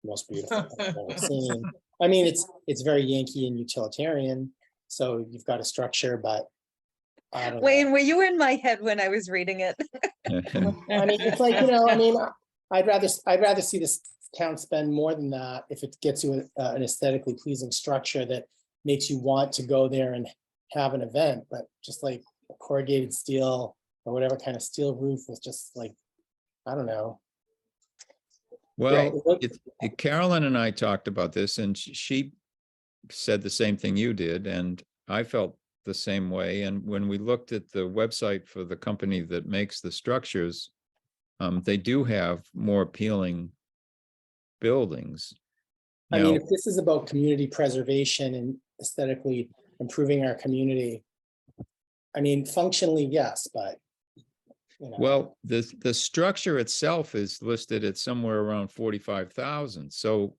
most beautiful thing I've ever seen. I mean, it's very Yankee and utilitarian, so you've got a structure, but I don't know. Wayne, were you in my head when I was reading it? I mean, it's like, I mean, I'd rather see this town spend more than that if it gets you an aesthetically pleasing structure that makes you want to go there and have an event, but just like a corrugated steel or whatever kind of steel roof is just like, I don't know. Well, look- Carolyn and I talked about this and she said the same thing you did, and I felt the same way. And when we looked at the website for the company that makes the structures, they do have more appealing buildings. I mean, Now, if this is about community preservation and aesthetically improving our community, I mean, functionally, yes, but. well, the structure itself is listed at somewhere around 45,000. So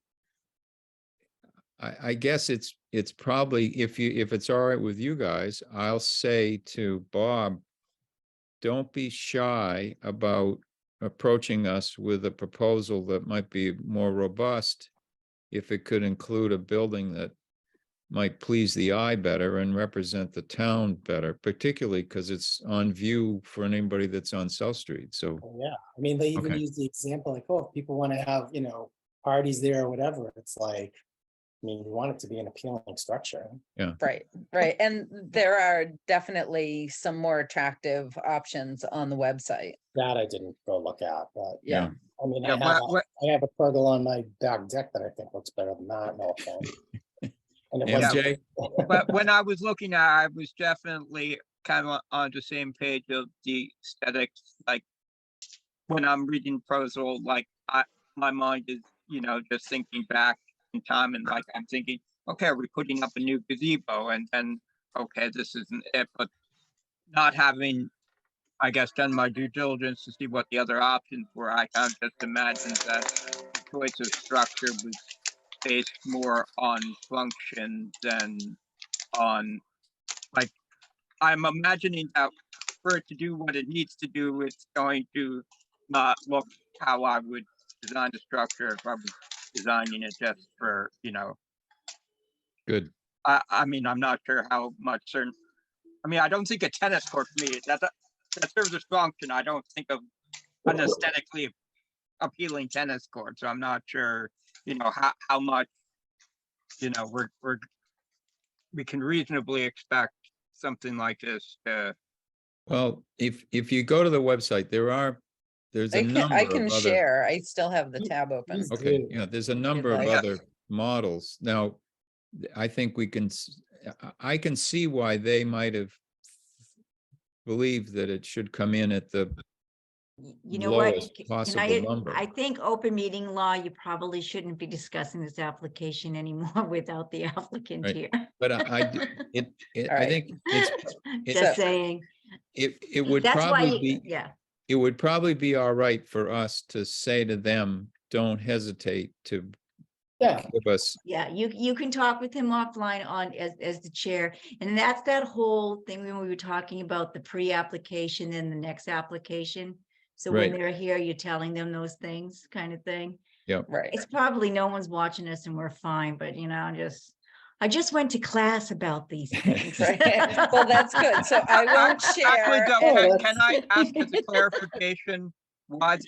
I guess it's probably, if it's all right with you guys, I'll say to Bob, don't be shy about approaching us with a proposal that might be more robust if it could include a building that might please the eye better and represent the town better, particularly because it's on view for anybody that's on South Street. So, Yeah, I mean, they even Okay. use the example like, oh, if people want to have, parties there or whatever, it's like, I mean, you want it to be an appealing structure. Right, right. And there are definitely some more attractive options on the website. That I didn't go look at, but Yeah. I mean, Yeah, I have a pergola on my back deck that I think looks better than that, no offense. And it wasn't- MJ, But when I was looking at, I was definitely kind of on the same page of the aesthetics, like when I'm reading proposal, like my mind is, just thinking back in time and like, I'm thinking, okay, are we putting up a new gazebo? And then, okay, this isn't it, but not having, I guess, done my due diligence to see what the other options were, I kind of just imagined that the choice of structure was based more on function than on, like, I'm imagining that for it to do what it needs to do, it's going to not look how I would design the structure if I was designing it just for, good. I mean, I'm not sure how much certain, I mean, I don't think a tennis court for me, that serves a function. I don't think of an aesthetically appealing tennis court, so I'm not sure, how much, we can reasonably expect something like this to. Well, if you go to the website, there's a number I of can other. share. I still have the tab open. Please Okay, do. yeah, there's a number of like. other models. Now, I think I can see why they might have believed that it should come in at the, You know what? lowest Can possible I, number. I think open meeting law, you probably shouldn't be discussing this application anymore without the applicant Right. here. but I All I right. think it's, Just So- saying. it would That's why, probably be, yeah, it would probably be all right for us to say to them, don't hesitate to Yeah, give us, yeah, you can talk with him offline on as the chair. And that's that whole thing when we were talking about the pre-application and the next application. So when Right. they're here, you're telling them those things kind of thing. Right. It's probably no one's watching us and we're fine, but I just went to class about these things. Right. Well, that's good. So I won't Actually, share. though, and- can I ask as a clarification? was,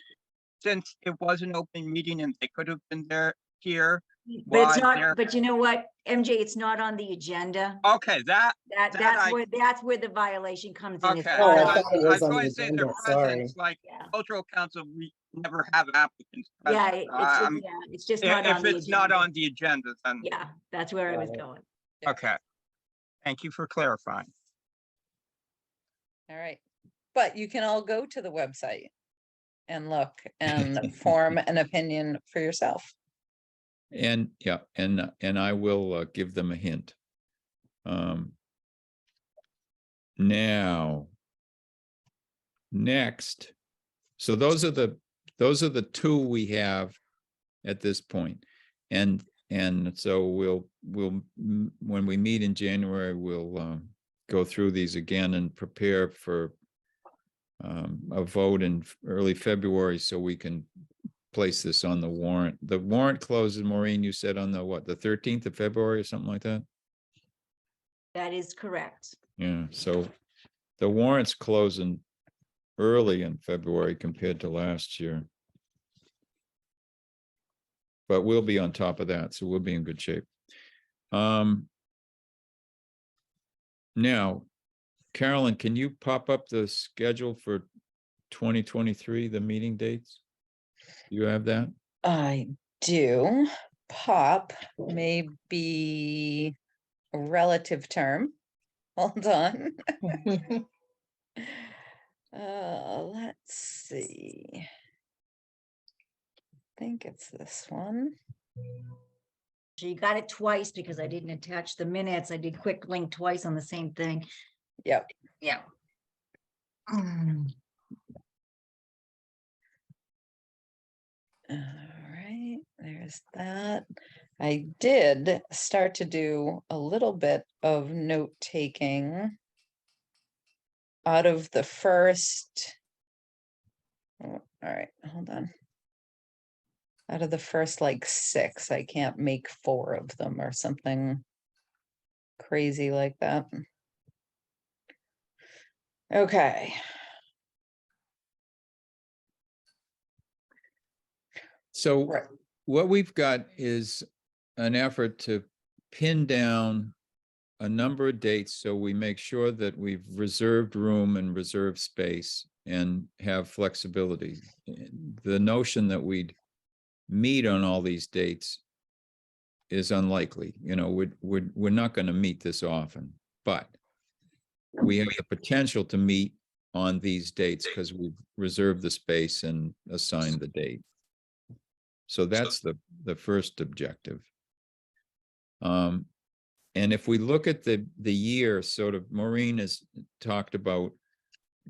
since it was an open meeting and they could have been here. But it's why they're- not, but you know what, MJ, it's not on the agenda. Okay, That, that that's where the violation comes in. It's okay. Oh, I not I on- thought it I was was on going the to say the agenda, sorry. presence, like Yeah, cultural council, we never have applicants. yeah, present. it's just not on If the it's not agenda. on the agenda, then, Yeah, that's where I was Got it. going. okay. Thank you for clarifying. All right, but you can all go to the website and look and form an opinion for yourself. And yeah, and I will give them a hint. Now, next, so those are the two we have at this point. And so when we meet in January, we'll go through these again and prepare for a vote in early February so we can place this on the warrant. The warrant closes, Maureen, you said on the what, the 13th of February or something like that? That is correct. Yeah, so the warrant's closing early in February compared to last year. But we'll be on top of that, so we'll be in good shape. Now, Carolyn, can you pop up the schedule for 2023, the meeting dates? You have that? I do. Pop may be a relative term. Hold on. Let's see. I think it's this one. So you got it twice because I didn't attach the minutes. I did quick link twice on the same thing. Yep. Yeah. All right, there's that. I did start to do a little bit of note taking out of the first. Oh, all right, hold on. Out of the first like 6, I can't make 4 of them or something crazy like that. Okay. So Right. what we've got is an effort to pin down a number of dates so we make sure that we've reserved room and reserved space and have flexibility. The notion that we'd meet on all these dates is unlikely. You know, we're not going to meet this often, but we have the potential to meet on these dates because we've reserved the space and assigned the date. So that's the first objective. And if we look at the year, sort of, Maureen has talked about,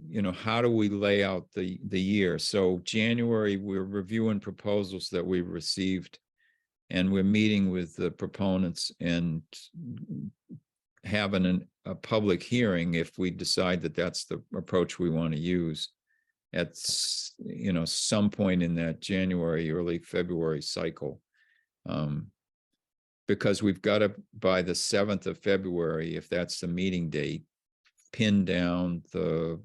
you know, how do we lay out the year? So January, we're reviewing proposals that we received, and we're meeting with the proponents and having a public hearing if we decide that that's the approach we want to use at, you know, some point in that January, early February cycle. Because we've got to, by the 7th of February, if that's the meeting date, pin down the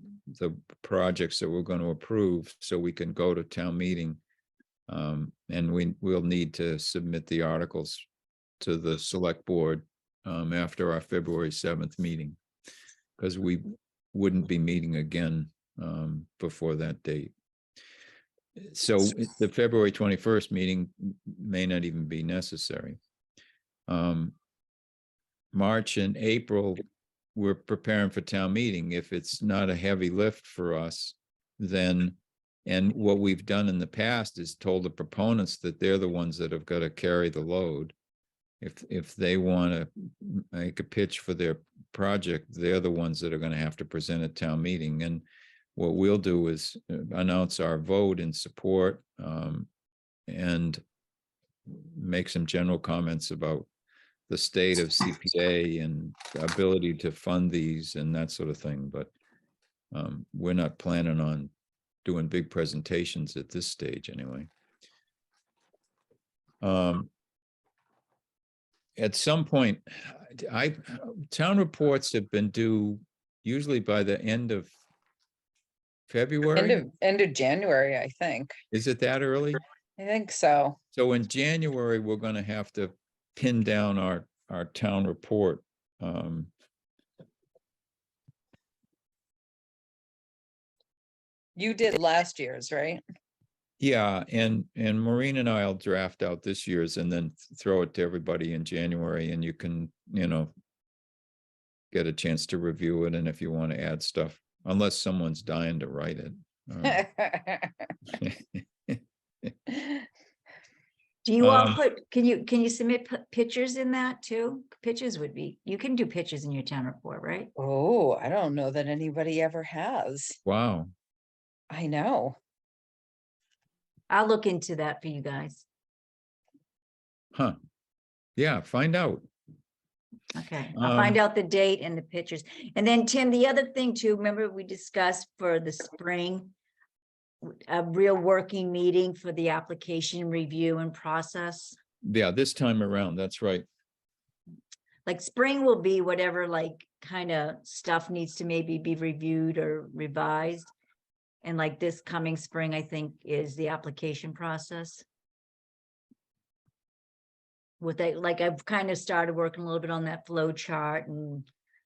projects that we're going to approve so we can go to town meeting. And we'll need to submit the articles to the select board after our February 7th meeting, because we wouldn't be meeting again before that date. So the February 21st meeting may not even be necessary. March and April, we're preparing for town meeting. If it's not a heavy lift for us, then, and what we've done in the past is told the proponents that they're the ones that have got to carry the load. If they want to make a pitch for their project, they're the ones that are going to have to present at town meeting. And what we'll do is announce our vote in support and make some general comments about the state of CPA and ability to fund these and that sort of thing. But we're not planning on doing big presentations at this stage anyway. At some point, town reports have been due usually by the end of February? End of January, I think. Is it that early? I think so. So in January, we're gonna have to pin down our town report. You did last year's, right? Yeah, and Maureen and I'll draft out this year's and then throw it to everybody in January, and you can, get a chance to review it, and if you want to add stuff, unless someone's dying to write it. Do you all Um, can you submit pictures in that too? Pictures would be, you can do pictures in your town report, right? Oh, I don't know that anybody ever has. Wow, I know. I'll look into that for you guys. huh. Yeah, find out. Okay, I'll find Um, out the date and the pictures. And then Tim, the other thing too, remember we discussed for the spring, a real working meeting for the application review and process. Yeah, this time around, that's right. Like spring will be whatever like kind of stuff needs to maybe be reviewed or revised. And like this coming spring, I think is the application process. With that, like I've kind of started working a little bit on that flow chart and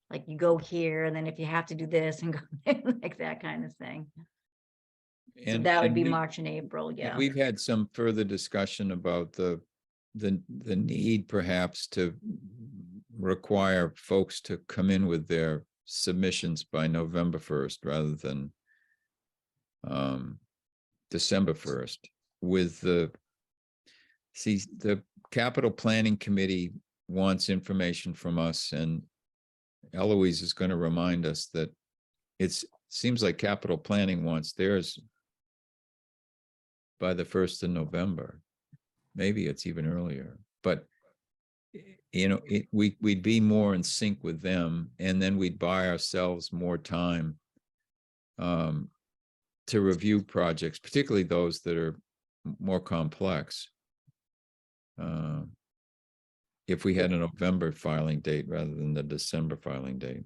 like you go here and then if you have to do this and go like that kind of thing. So And that would and be we- March and April, and yeah. We've had some further discussion about the need perhaps to require folks to come in with their submissions by November 1st rather than December 1st with the capital planning committee wants information from us, and Eloise is going to remind us that seems like capital planning wants theirs by the 1st of November. Maybe it's even earlier, but we'd be more in sync with them, and then we'd buy ourselves more time to review projects, particularly those that are more complex. If we had a November filing date rather than the December filing date.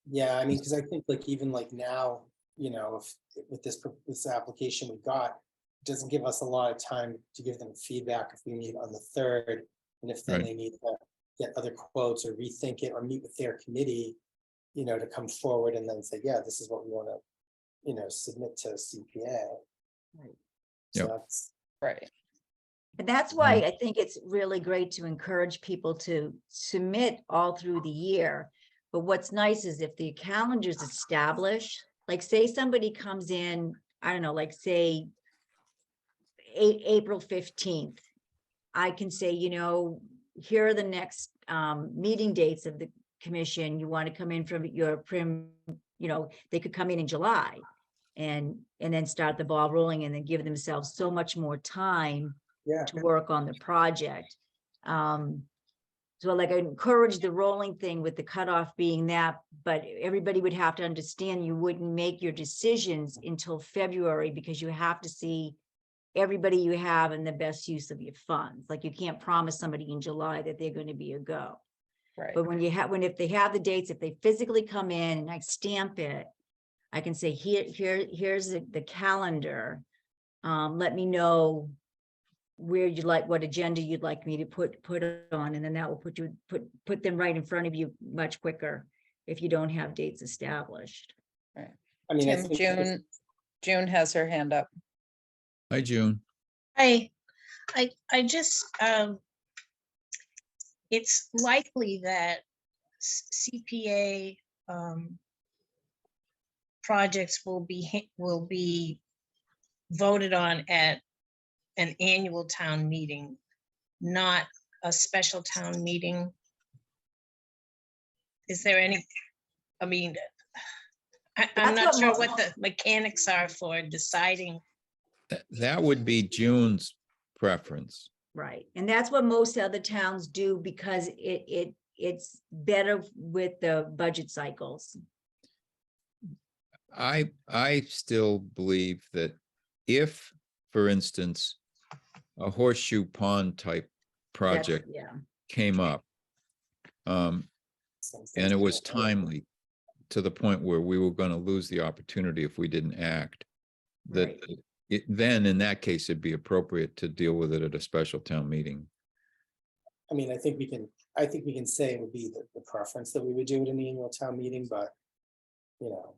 Yeah, I mean, because I think like even like now, if with this application we got, it doesn't give us a lot of time to give them feedback if we meet on the 3rd. And if then Right. they need to get other quotes or rethink it or meet with their committee, to come forward and then say, yeah, this is what we want to, submit to CPA. Right. So Yep. that's, Right. And that's why I think it's really great to encourage people to submit all through the year. But what's nice is if the calendar's established, like say somebody comes in, I don't know, like say April 15th, I can say, here are the next meeting dates of the commission. You want to come in from your they could come in July and then start the ball rolling and then give themselves so much more time yeah, to work on the project. So like I encourage the rolling thing with the cutoff being that, but everybody would have to understand you wouldn't make your decisions until February because you have to see everybody you have and the best use of your funds. Like you can't promise somebody in July that they're going to be a go. Right. But if they have the dates, if they physically come in and I stamp it, I can say, here's the calendar. Let me know where you'd like, what agenda you'd like me to put it on, and then that will put them right in front of you much quicker if you don't have dates established. I mean, I Tim, think June has her hand up. Hi, June. I just, it's likely that CPA projects will be voted on at an annual town meeting, not a special town meeting. Is there any, I mean, I'm That's not what sure mo- what the mechanics are for deciding. That would be June's preference. Right, and that's what most other towns do because it's better with the budget cycles. I still believe that if, for instance, a horseshoe pond type That's- project Yeah, came up, and it was timely, to the point where we were gonna lose the opportunity if we didn't act, that then in that case, it'd be appropriate to deal with it at a special town meeting. I mean, I think we can say it would be the preference that we would do it in the annual town meeting, but, you know,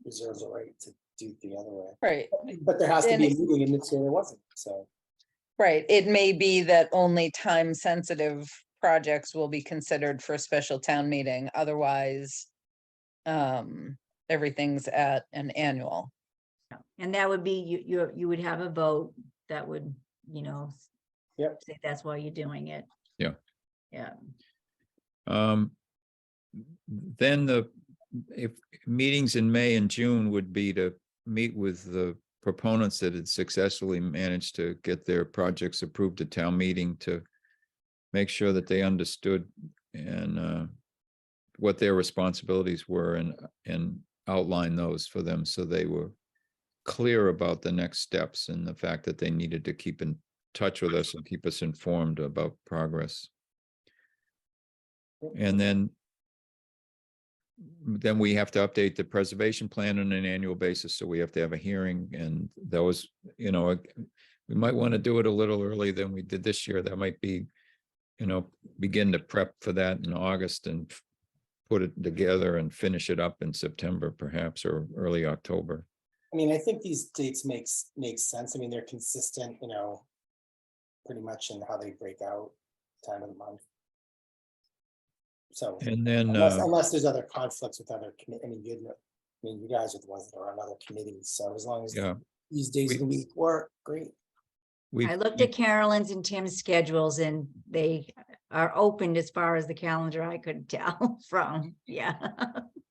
reserve the right to do it the other way. Right, But there has to be a And meeting and this year there wasn't, so. right. It may be that only time-sensitive projects will be considered for a special town meeting, otherwise everything's at an annual. And that would be, you would have a vote that would, you know. Yep. Say that's why you're doing it. Yeah. Yeah. Then if meetings in May and June would be to meet with the proponents that had successfully managed to get their projects approved at town meeting, to make sure that they understood and what their responsibilities were, and outline those for them, so they were clear about the next steps and the fact that they needed to keep in touch with us and keep us informed about progress. And then we have to update the preservation plan on an annual basis, so we have to have a hearing, and those, you know, we might want to do it a little earlier than we did this year. That might be, you know, begin to prep for that in August and put it together and finish it up in September perhaps, or early October. I mean, I think these dates makes sense. I mean, they're consistent, you know, pretty much in how they break out time of the month. So And then, unless there's other conflicts with other committee, I mean, you guys are the ones that are on other committees, so as long as yeah, these days of the week work, great. I looked at Carolyn's and Tim's schedules and they are open as far as the calendar I could tell from, yeah.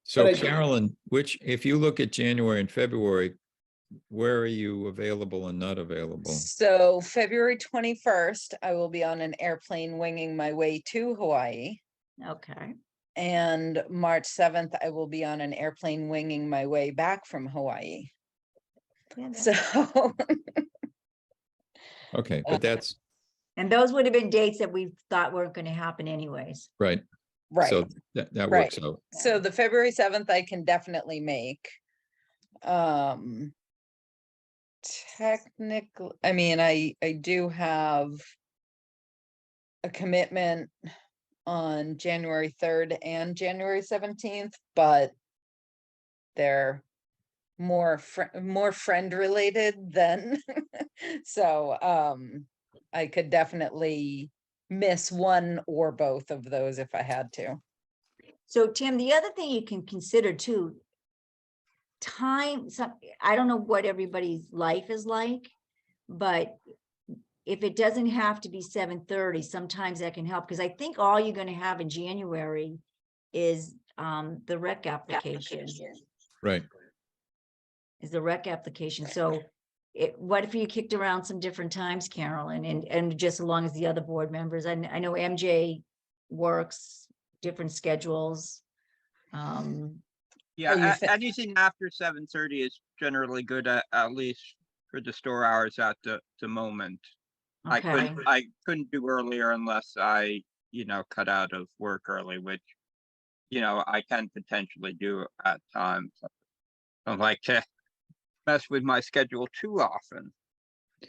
So But I do- Carolyn, if you look at January and February, where are you available and not available? So February 21st, I will be on an airplane winging my way to Hawaii. Okay. And March 7th, I will be on an airplane winging my way back from Hawaii. So, Okay, but that's And those would have been dates that we thought weren't going to happen anyways. right. right. So that right. works out. So the February 7th, I can definitely make. Technically, I mean, I do have a commitment on January 3rd and January 17th, but they're more friend related than so I could definitely miss one or both of those if I had to. So Tim, the other thing you can consider too, I don't know what everybody's life is like, but if it doesn't have to be 7:30, sometimes that can help, because I think all you're going to have in January is the rec application. Right. Is the rec application. So what if you kicked around some different times, Carolyn, and just as long as the other board members, I know MJ works different schedules. Yeah, anything after 7:30 is generally good, at least for the store hours at the moment. Okay. I couldn't do earlier unless I, you know, cut out of work early, which, you know, I can potentially do at times. I don't like to mess with my schedule too often.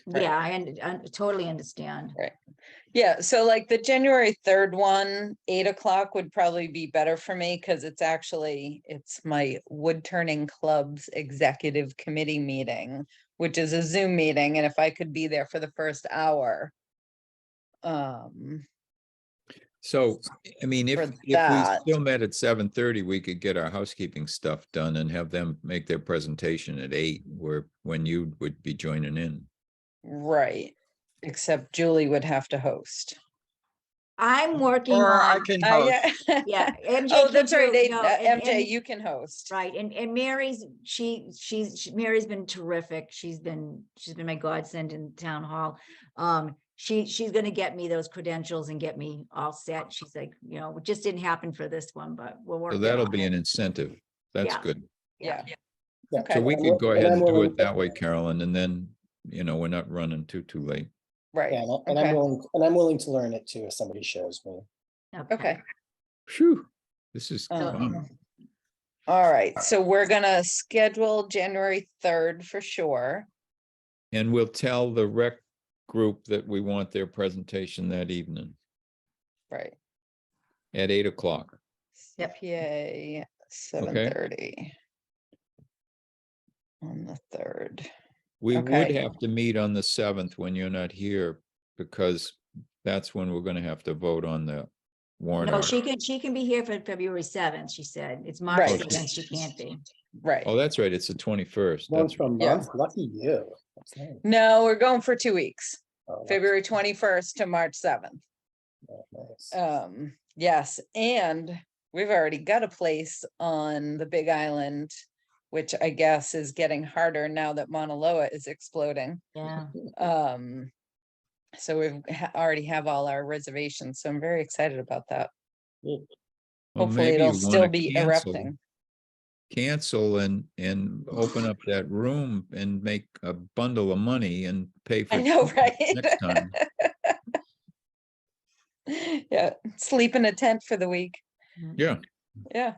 Right. Yeah, I totally understand. Right. Yeah, so like the January 3rd one, 8 o'clock would probably be better for me because it's my wood turning club's executive committee meeting, which is a Zoom meeting, and if I could be there for the first hour. So, I mean, if For we that. still met at 7:30, we could get our housekeeping stuff done and have them make their presentation at 8, when you would be joining in. Right, except Julie would have to host. I'm working Or I on, can host. yeah, MJ. Oh, can that's right, do- no, MJ, and- you can host. Right, and Mary's, Mary's been terrific. She's been my godsend in town hall. She's gonna get me those credentials and get me all set. She's like, you know, it just didn't happen for this one, but we'll work. So it that'll out. be an incentive. That's Yeah. good. Yeah, Yeah, Okay. So we and could go ahead I'm and do willing- it that way, Carolyn, and then, you know, we're not running too late. right, Yeah, and okay. I'm willing to learn it too, if somebody shows me. Okay. Phew, this is Um, fun. All right, so we're gonna schedule January 3rd for sure. And we'll tell the rec group that we want their presentation that evening Right. at 8 o'clock. Yep. CPA 7:30. On the 3rd. We would Okay. have to meet on the 7th when you're not here, because that's when we're gonna have to vote on the warrant. No, article. she can be here for February 7th, she said. It's March Right. 7th, she can't be. Right. Oh, that's right, it's the 21st. One That's for a right. Yeah. month, lucky you. That's nice. No, we're going for 2 weeks, Oh, that's February 21st to March 7th. nice. Yes, and we've already got a place on the Big Island, which I guess is getting harder now that Mauna Loa is exploding. Yeah. So we've already have all our reservations, so I'm very excited about that. Well, Hopefully maybe it'll you still wanna be cancel- erupting. Cancel and open up that room and make a bundle of money and pay for. I know, food right? Next time. Yeah, sleep in a tent for the week. Yeah, Yeah,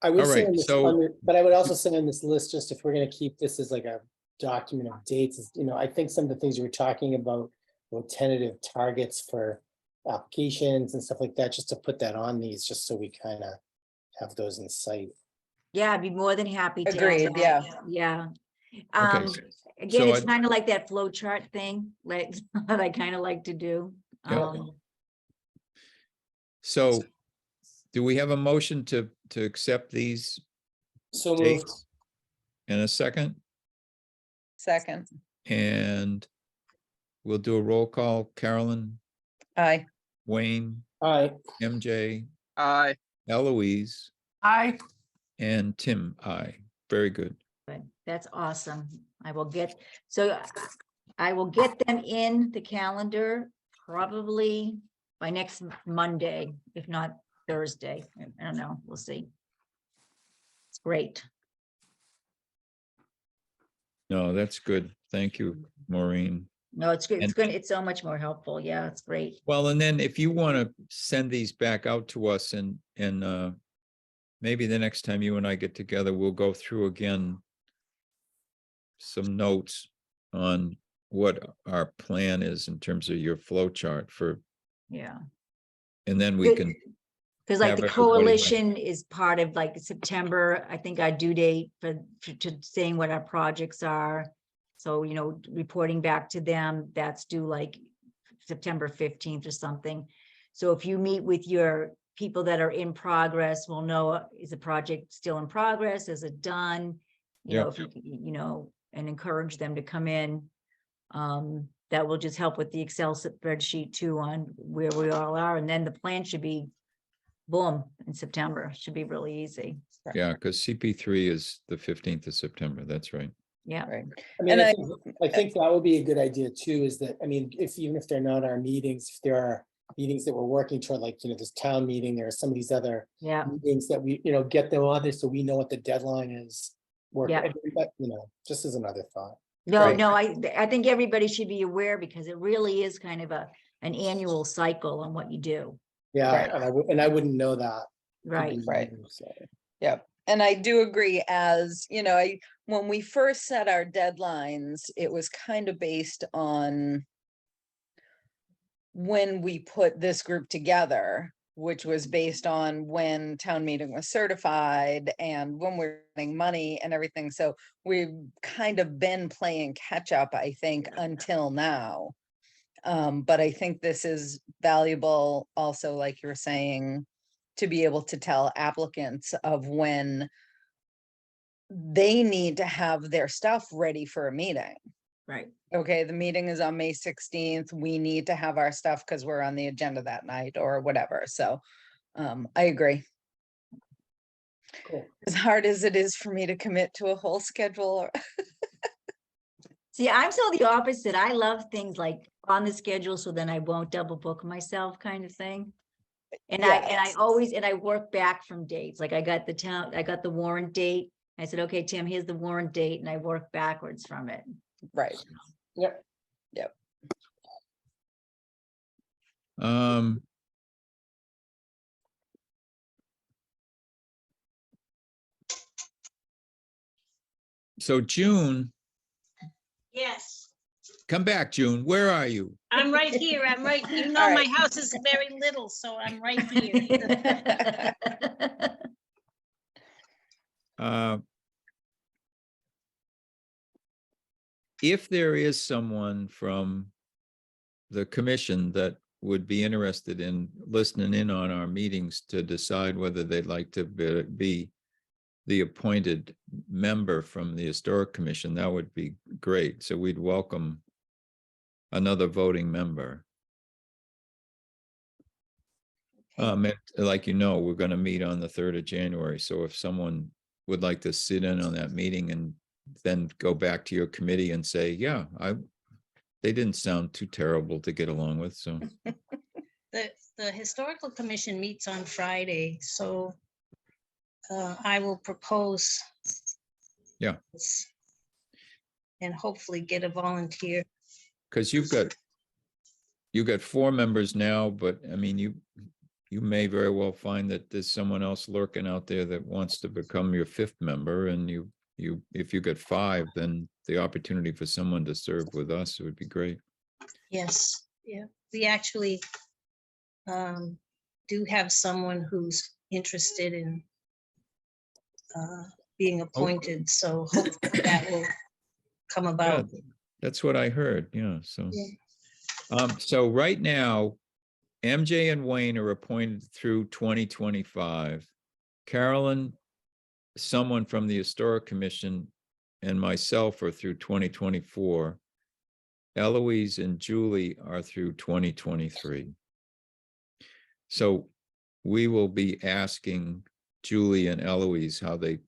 I would say, Alright, on this- so- on the- but I would also say on this list, just if we're gonna keep this as like a document of dates, is, I think some of the things you were talking about, tentative targets for applications and stuff like that, just to put that on these, just so we kind of have those in sight. Yeah, I'd be more than happy to. add Agreed, that. yeah. Yeah. Okay, Again, so it's I- kind of like that flow chart thing, like, that I kind of like to do. Yeah. so do we have a motion to accept these So moved. dates? In a second, second, and we'll do a roll call. Carolyn, aye. Wayne, Aye. MJ, Aye. Eloise, I, and Tim, I. Very good. But that's awesome. I will get them in the calendar probably by next Monday, if not Thursday. I don't know, we'll see. It's great. No, that's good. Thank you, Maureen. No, it's good. It's And- good. It's so much more helpful. Yeah, it's great. Well, and then if you want to send these back out to us and maybe the next time you and I get together, we'll go through again some notes on what our plan is in terms of your flow chart for, Yeah. and then we Good. can, Because like have the everybody, like- coalition is part of like September, I think our due date to saying what our projects are. So, reporting back to them, that's due like September 15th or something. So if you meet with your people that are in progress, we'll know, is the project still in progress? Is it done? Yeah. If and encourage them to come in. That will just help with the Excel spreadsheet too on where we all are. And then the plan should be boom in September. Should be really easy. yeah, because CP3 is the 15th of September. That's right. Yeah. Right. I mean, And I think that would be a good idea too, is that, even if they're not our meetings, if there are meetings that we're working toward, like, this town meeting, there are some of these other Yeah. meetings that we, get them on there so we know what the deadline is. Yeah. But, just as another thought. No, Right. no, I think everybody should be aware because it really is kind of an annual cycle on what you do. Yeah, Right. and I wouldn't know that. Right. Right. So, Yep. And I do agree, as when we first set our deadlines, it was kind of based on when we put this group together, which was based on when town meeting was certified and when we're getting money and everything. So we've kind of been playing catch up, I think, until now. But I think this is valuable also, like you were saying, to be able to tell applicants of when they need to have their stuff ready for a meeting. Right. Okay, the meeting is on May 16th. We need to have our stuff because we're on the agenda that night or whatever. So I agree. Cool. As hard as it is for me to commit to a whole schedule. See, I'm so the opposite. I love things like on the schedule, so then I won't double book myself kind of thing. And I work back from dates. Like I got the warrant date. I said, okay, Tim, here's the warrant date, and I work backwards from it. Right. Yep. Yep. So June, Yes, come back, June. Where are you? I'm right here. I'm right, even All though my right. house is very little, so I'm right here. Uh, If there is someone from the commission that would be interested in listening in on our meetings to decide whether they'd like to be the appointed member from the Historic Commission, that would be great. So we'd welcome another voting member. Like, you know, we're gonna meet on the 3rd of January. So if someone would like to sit in on that meeting and then go back to your committee and say, yeah, they didn't sound too terrible to get along with, so. The Historical Commission meets on Friday, so I will propose. Yeah. this And hopefully get a volunteer. Because you've got 4 members now, but I mean, you may very well find that there's someone else lurking out there that wants to become your 5th member, and if you got 5, then the opportunity for someone to serve with us would be great. Yes, yeah, we actually do have someone who's interested in being appointed, so hopefully that will come Yeah, about. that's what I heard, yeah, so. Yeah. So right now, MJ and Wayne are appointed through 2025. Carolyn, someone from the Historic Commission, and myself are through 2024. Eloise and Julie are through 2023. So we will be asking Julie and Eloise how they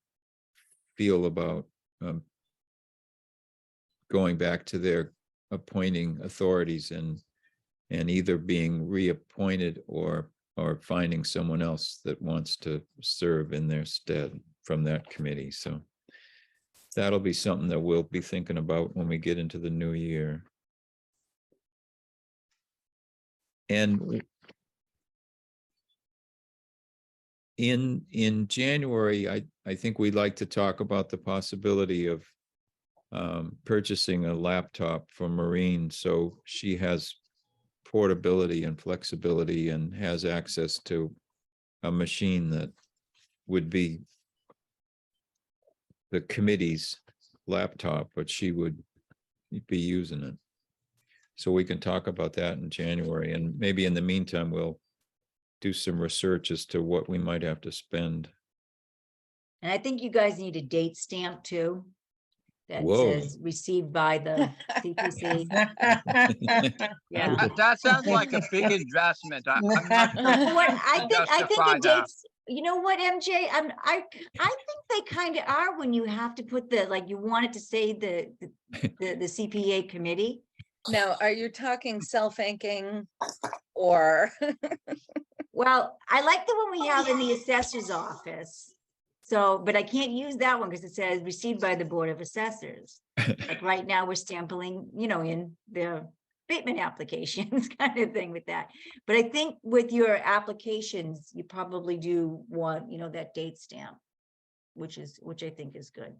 feel about going back to their appointing authorities and either being reappointed or finding someone else that wants to serve in their stead from that committee. So that'll be something that we'll be thinking about when we get into the new year. And in January, I think we'd like to talk about the possibility of purchasing a laptop for Maureen, so she has portability and flexibility and has access to a machine that would be the committee's laptop, but she would be using it. So we can talk about that in January, and maybe in the meantime, we'll do some research as to what we might have to spend. And I think you guys need a date stamp too. That Whoa. says received by the CPC. Yeah. That sounds like a big investment. I'm not sure What I think justify the that. dates, you know what, MJ, I think they kind of are when you have to put the, like, you want it to say the CPA committee. Now, are you talking self-inking or? Well, I like the one we have in the assessor's office. So, but I can't use that one because it says received by the Board of Assessors. Like right now, we're stamping, you know, in the abatement applications kind of thing with that. But I think with your applications, you probably do want, you know, that date stamp, which I think is good.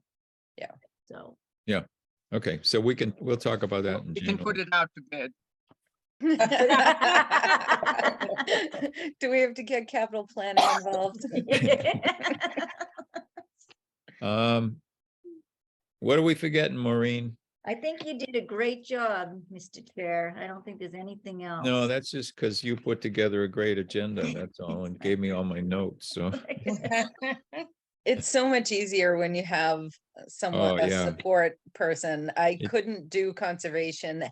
Yeah. So. Yeah. Okay. So we'll talk about that in You can put January. it out to bid. Do we have to get capital planning involved? What are we forgetting, Maureen? I think you did a great job, Mr. Chair. I don't think there's anything else. No, that's just because you put together a great agenda, that's all, and gave me all my notes, so. It's so much easier when you have someone, Oh, a yeah. support person. I It- couldn't do conservation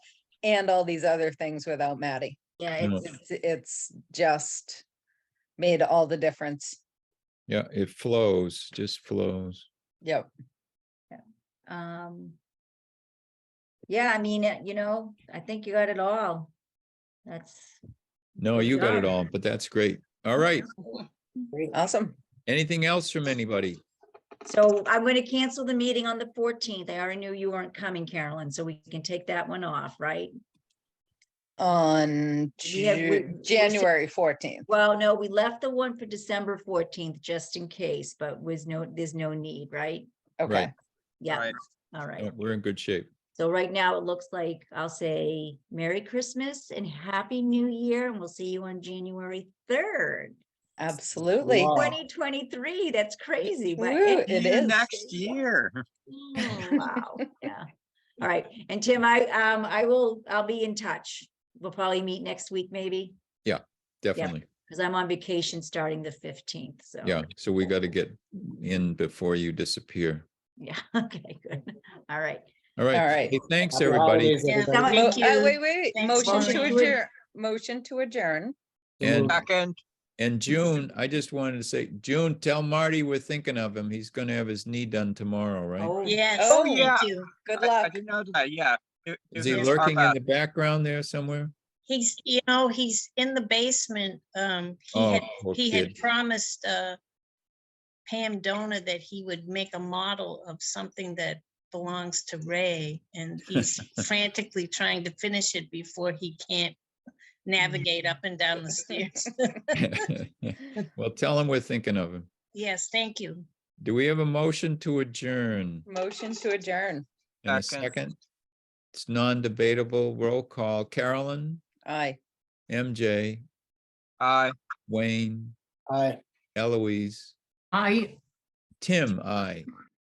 and all these other things without Maddie. Yeah, No. It's just made all the difference. Yeah, it flows, just flows. Yep. Yeah, I mean, you know, I think you got it all. That's. No, Good you got it job. all, but that's great. All right. Awesome. Anything else from anybody? So I'm going to cancel the meeting on the 14th. I already knew you weren't coming, Carolyn, so we can take that one off, right? On We have- we- January 14th. Well, no, we left the one for December 14th just in case, but there's no need, right? Okay. Right. Yeah, Right. all right. Oh, we're in good shape. So right now, it looks like I'll say Merry Christmas and Happy New Year, and we'll see you on January 3rd. Absolutely. Wow. 2023, that's crazy, but Woo, it- it See you is. next year. Oh, wow, yeah. All right, and Tim, I'll be in touch. We'll probably meet next week, maybe, Definitely. because I'm on vacation starting the 15th, so. Yeah. So we got to get in before you disappear. Yeah, okay, good. All right. All right. All right. Hey, thanks, Happy everybody. holidays, Yeah. everybody. Thank you. Wait, Thanks, motion to Lauren. adjourn, motion to adjourn. And Second, And June, I just wanted to say, June, tell Marty we're thinking of him. He's gonna have his knee done tomorrow, right? Oh, Yes, Oh, yeah. thank you. Good I luck. didn't know that, yeah. Is he Yeah. lurking in the background there somewhere? He's, he's in the basement. Oh, poor He had kid. promised Pam Donor that he would make a model of something that belongs to Ray, and he's frantically trying to finish it before he can't navigate up and down the stairs. Well, tell him we're thinking of him. Yes, thank you. Do we have a motion to adjourn? Motion to adjourn. In a Second. second? It's non-debatable. Roll call. Carolyn, Aye. MJ, Aye. Wayne, Hi. Eloise, I, Tim, I.